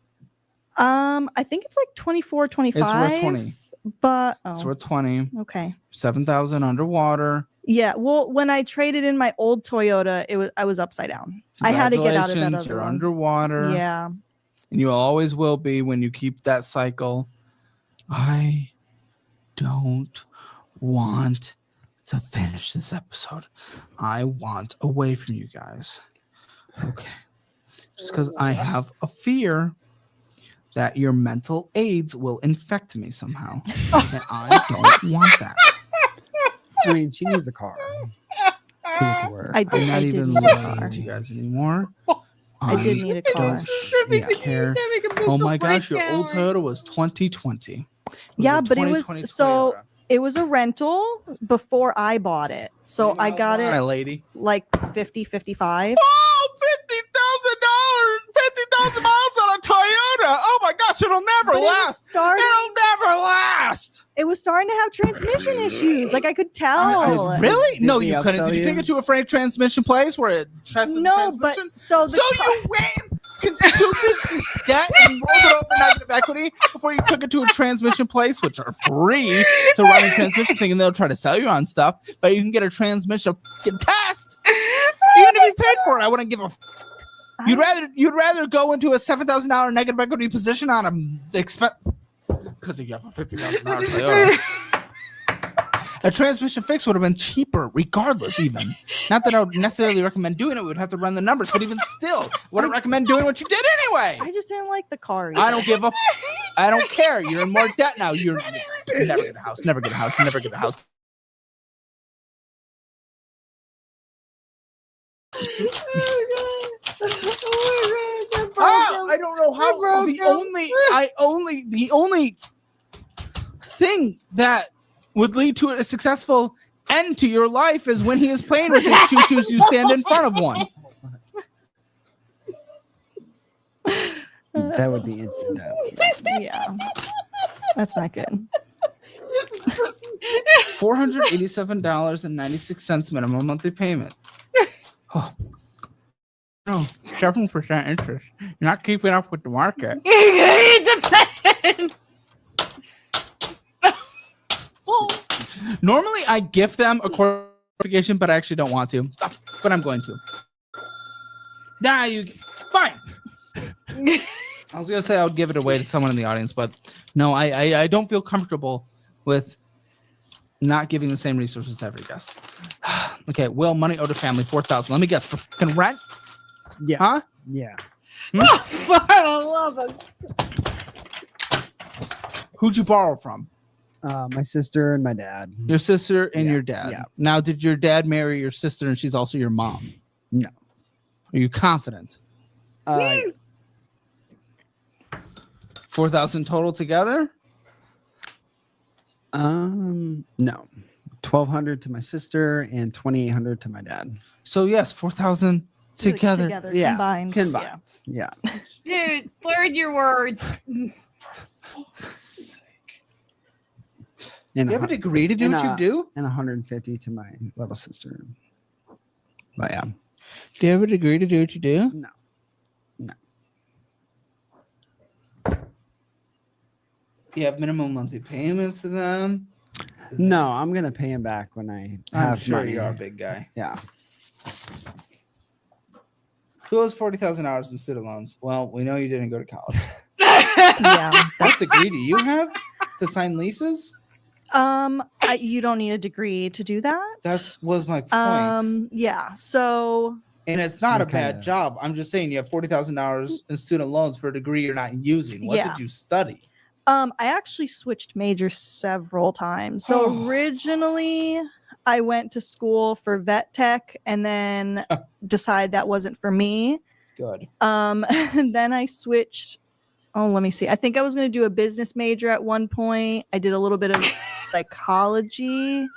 I think it's like 24, 25. It's worth 20. But It's worth 20. okay. 7,000 underwater. Yeah. Well, when I traded in my old Toyota, I was upside down. I had to get out of that Congratulations, other you're one. underwater. Yeah. And you always will be when you keep that cycle. I don't want to finish this episode. I want away from you guys. Okay. Just because I have a fear that your mental aids will infect me somehow. And I don't want that. I mean, she needs a car to get to work. I I'm did. not I did even need a listening car. to you guys anymore. I did need a car. Don't care. Oh my gosh, your old Toyota was 2020. Yeah, a but it was 2020 so Toyota. it was a rental before I bought it. So I got Hi, it lady. like 50, 55. Oh, $50,000, 50,000 miles on a Toyota. Oh my gosh, it'll never But last. It'll never last. it was starting to have transmission issues. Like I could tell. Really? Did No, they you couldn't. upsell Did you take you? it to a freight transmission place where it tested the No, but transmission? so So the you ran stupid this debt and rolled it over negative equity before you took it to a transmission place, which are free to run a transmission thing, and they'll try to sell you on stuff, but you can get a transmission test. Even if you paid for it, I wouldn't give a. You'd rather go into a $7,000 negative equity position on a because you have a $50,000 Toyota. A transmission fix would have been cheaper, regardless. Even not that I would necessarily recommend doing it. We would have to run the numbers, but even still, wouldn't recommend doing what you did anyway. I just didn't like the car. I don't give a. I don't care. You're in more debt now. You're never get a house. Never get a house. Never get a house. I don't know how. The only thing that would lead to a successful end to your life is when he is playing with his choo-choos. You stand in front of one. That would be instant death. Yeah. That's not good. $487.96 minimum monthly payment. Oh. No, 7% interest. You're not keeping up with the market. Normally, I gift them a qualification, but I actually don't want to. But I'm going to. Nah, fine. I was gonna say I would give it away to someone in the audience, but no, I don't feel comfortable with not giving the same resources to every guest. Okay, Will, money owed to family, $4,000. Let me guess, for fucking rent? Yeah. Huh? Yeah. I love it. Who'd you borrow from? My sister and my dad. Your sister and Yeah, your dad. yeah. Now, did your dad marry your sister and she's also your mom? No. Are you confident? 4,000 total together? No. 1,200 to my sister and 2,800 to my dad. So yes, 4,000 together. Yeah. Combined. Combined. Yeah. Dude, learn your words. And You have a degree to do and, what you do? and 150 to my little sister. But yeah. Do you have a degree to do what you do? No. You have minimum monthly payments to them. No, I'm gonna pay him back when I I'm have sure money. you are a big guy. Yeah. Who has $40,000 in student loans? Well, we know you didn't go to college. Yeah. What degree do you have to sign leases? You don't need a degree to do that. That was my point. Yeah. So And it's not a What bad kinda- job. I'm just saying you have $40,000 in student loans for a degree you're not using. What Yeah. did you study? I actually switched majors several times. So Oh. originally I went to school for vet tech and then decided that wasn't for me. Good. And then I switched. Oh, let me see. I think I was going to do a business major at one point. I did a little bit of psychology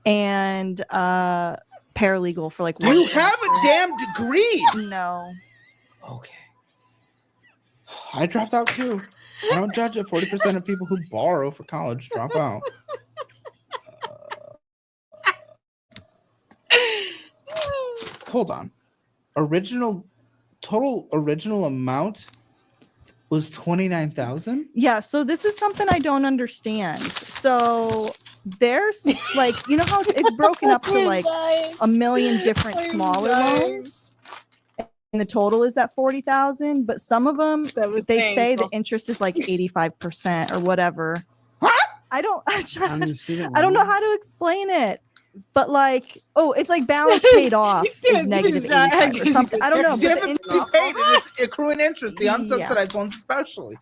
and paralegal for like. You one have a semester. damn degree. No. Okay. I dropped out too. I don't judge it. 40% of people who borrow for college drop out. Hold on. Total original amount was 29,000. Yeah. So this is something I don't understand. So there's like, you know how it's broken up to like a million different smaller loans, and the total is at 40,000. But some of them, That was they say the painful. interest is like 85% or whatever. What? I don't. On your student I don't know loan? how to explain it. But like, oh, it's like balance paid off is negative 85 or something. I don't know. Because you But the haven't interest, paid and it's accruing interest, the Yeah. unsubsidized ones especially.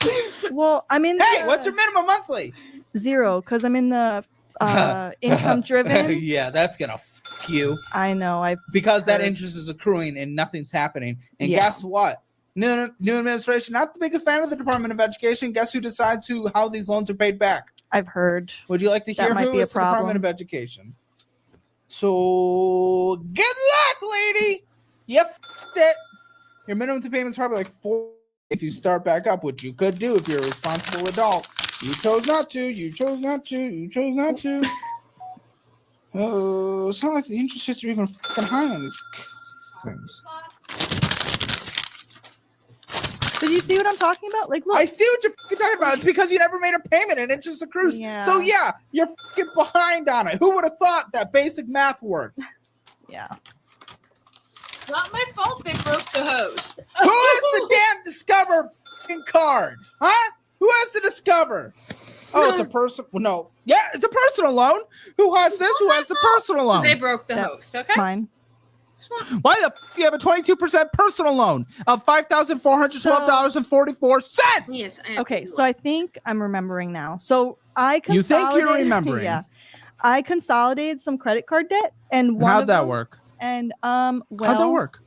well, I'm in Hey, the what's your minimum monthly? 0 because I'm in the income driven. Yeah, that's gonna f you I know. I because that Heard. interest is accruing and nothing's happening. And Yeah. guess what? New administration, not the biggest fan of the Department of Education. Guess who decides how these loans are paid back? I've heard. Would you like to That hear might who be a is the Department problem. of Education? So good luck, lady. You f***ed it. Your minimum to payment is probably like 4 if you start back up, which you could do if you're a responsible adult. You chose not to. You chose not to. You chose not to. Oh, it's not like the interest rates are even fucking high on these things. Did you see what I'm talking about? Like, look. I see what you're fucking talking about. It's because you never made a payment and interest accrues. Yeah. So yeah, you're fucking behind on it. Who would have thought that basic math worked? Yeah. Not my fault they broke the hose. Who has the damn Discover fucking card? Huh? Who has the Discover? Oh, it's a person. Well, no. Yeah, it's a personal loan. Who has this? Who has the personal loan? They broke the That's hose. Okay. Mine. Why the f- do you have a 22% personal loan of $5,412.44? Yes. I Okay, so I think I'm remembering now. So I You think you're consolidated. remembering? Yeah. I consolidated some credit card debt, and one How'd of that them- work? And How'd that well, work?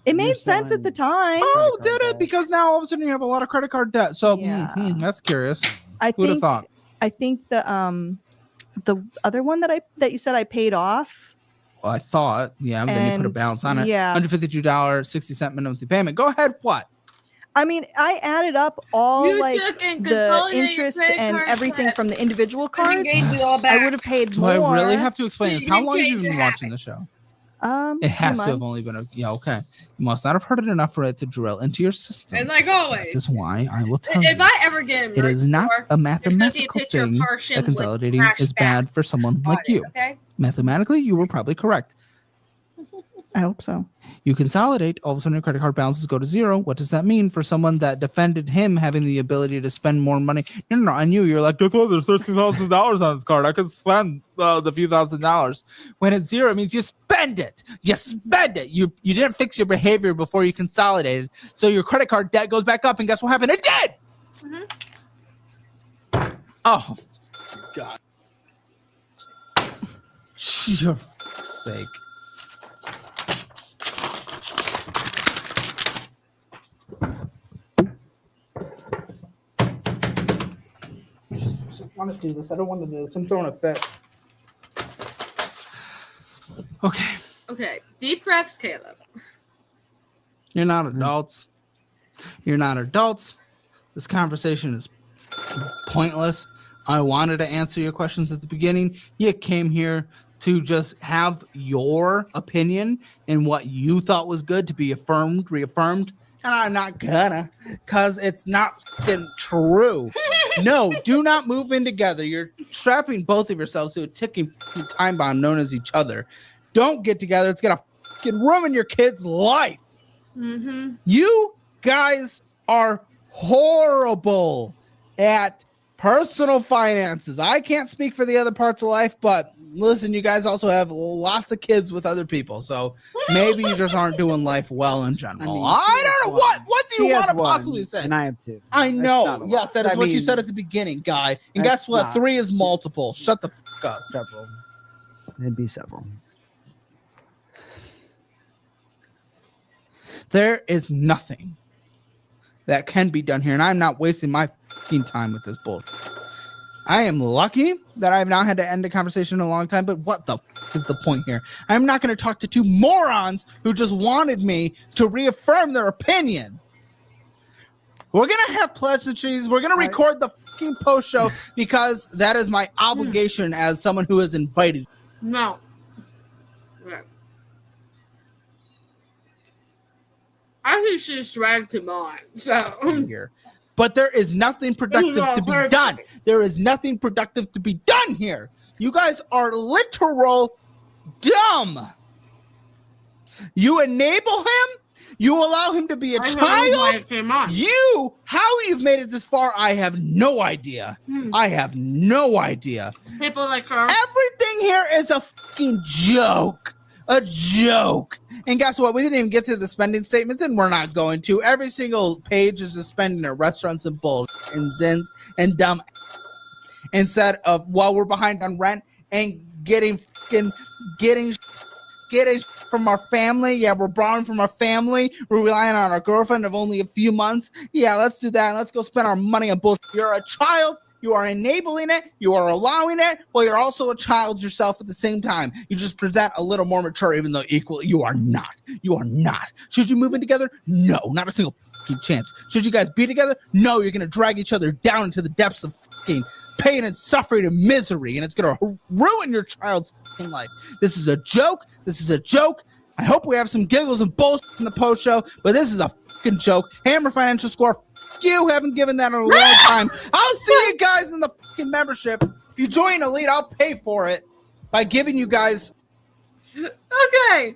it You're made sense at the time. Oh, credit did card it? debt. Because now all of a sudden you have a lot of credit card debt. So Yeah. that's curious. I Who'd have think. thought? I think the other one that you said I paid off. Well, I thought, yeah, then you put a And, balance on it. yeah. $152.60 minimum payment. Go ahead. What? I mean, I added up all You like took and the consolidated your interest credit and card everything debt, from the individual and then cards. gave you all I back. would have paid Do more. I really have to explain You this? How can long have you change been your watching the habits. show? It It has to have only been yeah, okay. You must not have heard it enough for it to drill into your system. And like always, That is why I will tell you. if I ever get It is not a there's gonna be a mathematical picture of thing Parsham that with consolidating cash is back bad for someone on like it, you. Okay. Mathematically, you were probably correct. I hope so. You consolidate, all of a sudden your credit card balances go to 0. What does that mean for someone that defended him having the ability to spend more money? No, I knew you're like, guess what? There's $13,000 on this card. I can spend the few $1,000s. When it's 0, it means you spend it. You spend it. You didn't fix your behavior before you consolidated. So your credit card debt goes back up, and guess what happened? It did. Oh, God. For fuck's sake. I just want to do this. I don't want to do this. I'm throwing a fit. Okay. Okay. Deep breaths, Caleb. You're not adults. You're not adults. This conversation is pointless. I wanted to answer your questions at the beginning. You came here to just have your opinion and what you thought was good to be affirmed, reaffirmed, And I'm not gonna, because it's not fucking true. No, do not move in together. You're trapping both of yourselves to a ticking time bomb known as each other. Don't get together. It's gonna fucking ruin your kid's life. Mm-hmm. You guys are horrible at personal finances. I can't speak for the other parts of life, but listen, you guys also have lots of kids with other people, so maybe you just aren't doing life well in general. I don't know what do you want to possibly say? And I have 2. I not know. a lot. Yes, that is I what you mean, said at the beginning, guy. And that's guess what? not- 3 is multiple. Shut the fuck up. Several. It'd be several. There is nothing that can be done here, and I'm not wasting my fucking time with this bullshit. I am lucky that I've not had to end a conversation in a long time, but what the fuck is the point here? I'm not going to talk to 2 morons who just wanted me to reaffirm their opinion. We're going to have pleasantries. We're going to record the fucking post show because that is my obligation as someone who is invited. No. Right. I think she just dragged him on. So Here. But there is nothing productive to be done. There is nothing productive to be done here. You guys are literal dumb. You enable him. You allow him to be a child. You, how you've made it this far, I have no idea. I have no idea. People like her. Everything here is a fucking joke. A joke. And guess what? We didn't even get to the spending statements, and we're not going to. Every single page is just spending at restaurants and bullshit and zins and dumb instead of while we're behind on rent and getting from our family. Yeah, we're borrowing from our family. We're relying on our girlfriend of only a few months. Yeah, let's do that. Let's go spend our money on bullshit. You're a child. You are enabling it. You are allowing it. Well, you're also a child yourself at the same time. You just present a little more mature, even though equally you are not. You are not. Should you move in together? No, not a single fucking chance. Should you guys be together? No, you're going to drag each other down into the depths of fucking pain and suffering and misery, and it's going to ruin your child's fucking life. This is a joke. This is a joke. I hope we have some giggles and bullshit in the post show, but this is a fucking joke. Hammer Financial Score. You haven't given that in a long time. I'll see you guys in the fucking membership. If you join Elite, I'll pay for it by giving you guys. Okay.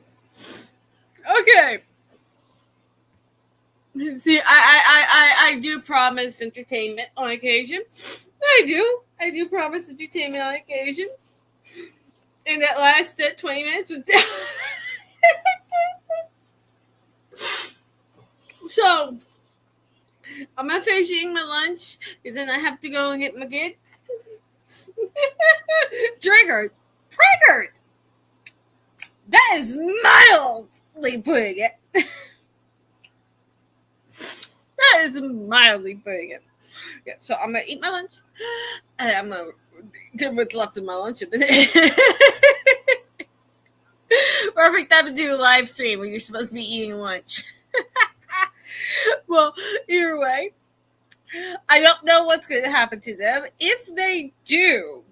See, I do promise entertainment on occasion. I do promise entertainment on occasion. And that last 20 minutes was so I'm not finishing my lunch because then I have to go and get my kid. Triggered. That is mildly putting it. That is mildly putting it. Yeah, so I'm gonna eat my lunch, and I'm gonna do what's left of my lunch. Perfect time to do a live stream when you're supposed to be eating lunch. Well, either way, I don't know what's going to happen to them. If they do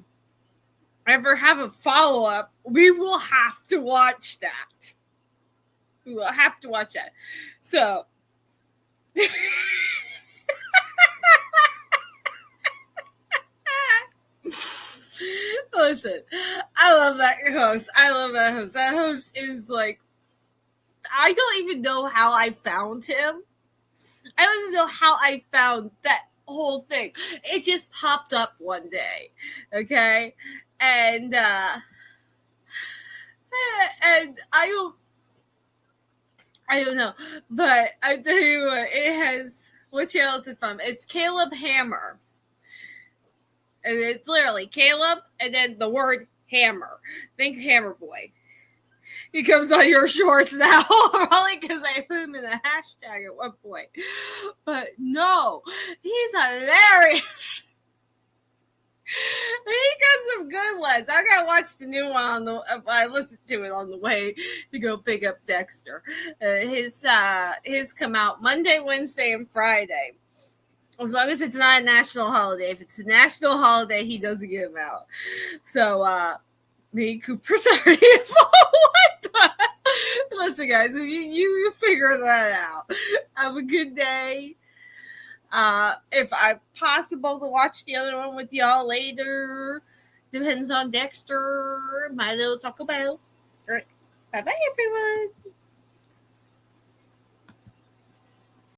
ever have a follow-up, we will have to watch that. So, listen, I love that host. That host is like, I don't even know how I found him. I don't even know how I found that whole thing. It just popped up one day, okay? And I don't know, but I tell you what, it has, what channel is it from? It's Caleb Hammer. And it's literally Caleb and then the word hammer. Think Hammer Boy. He comes on your shorts now, probably because I put him in a hashtag at one point. But no, he's hilarious. He got some good ones. I gotta watch the new one I listened to it on the way to go pick up Dexter. His come out Monday, Wednesday, and Friday. As long as it's not a national holiday. If it's a national holiday, he doesn't get them out. So me and Cooper's already involved. Listen, guys, you figure that out. Have a good day. If I'm possible to watch the other one with y'all later, depends on Dexter, my little Taco Bell. All right. Bye-bye, everyone.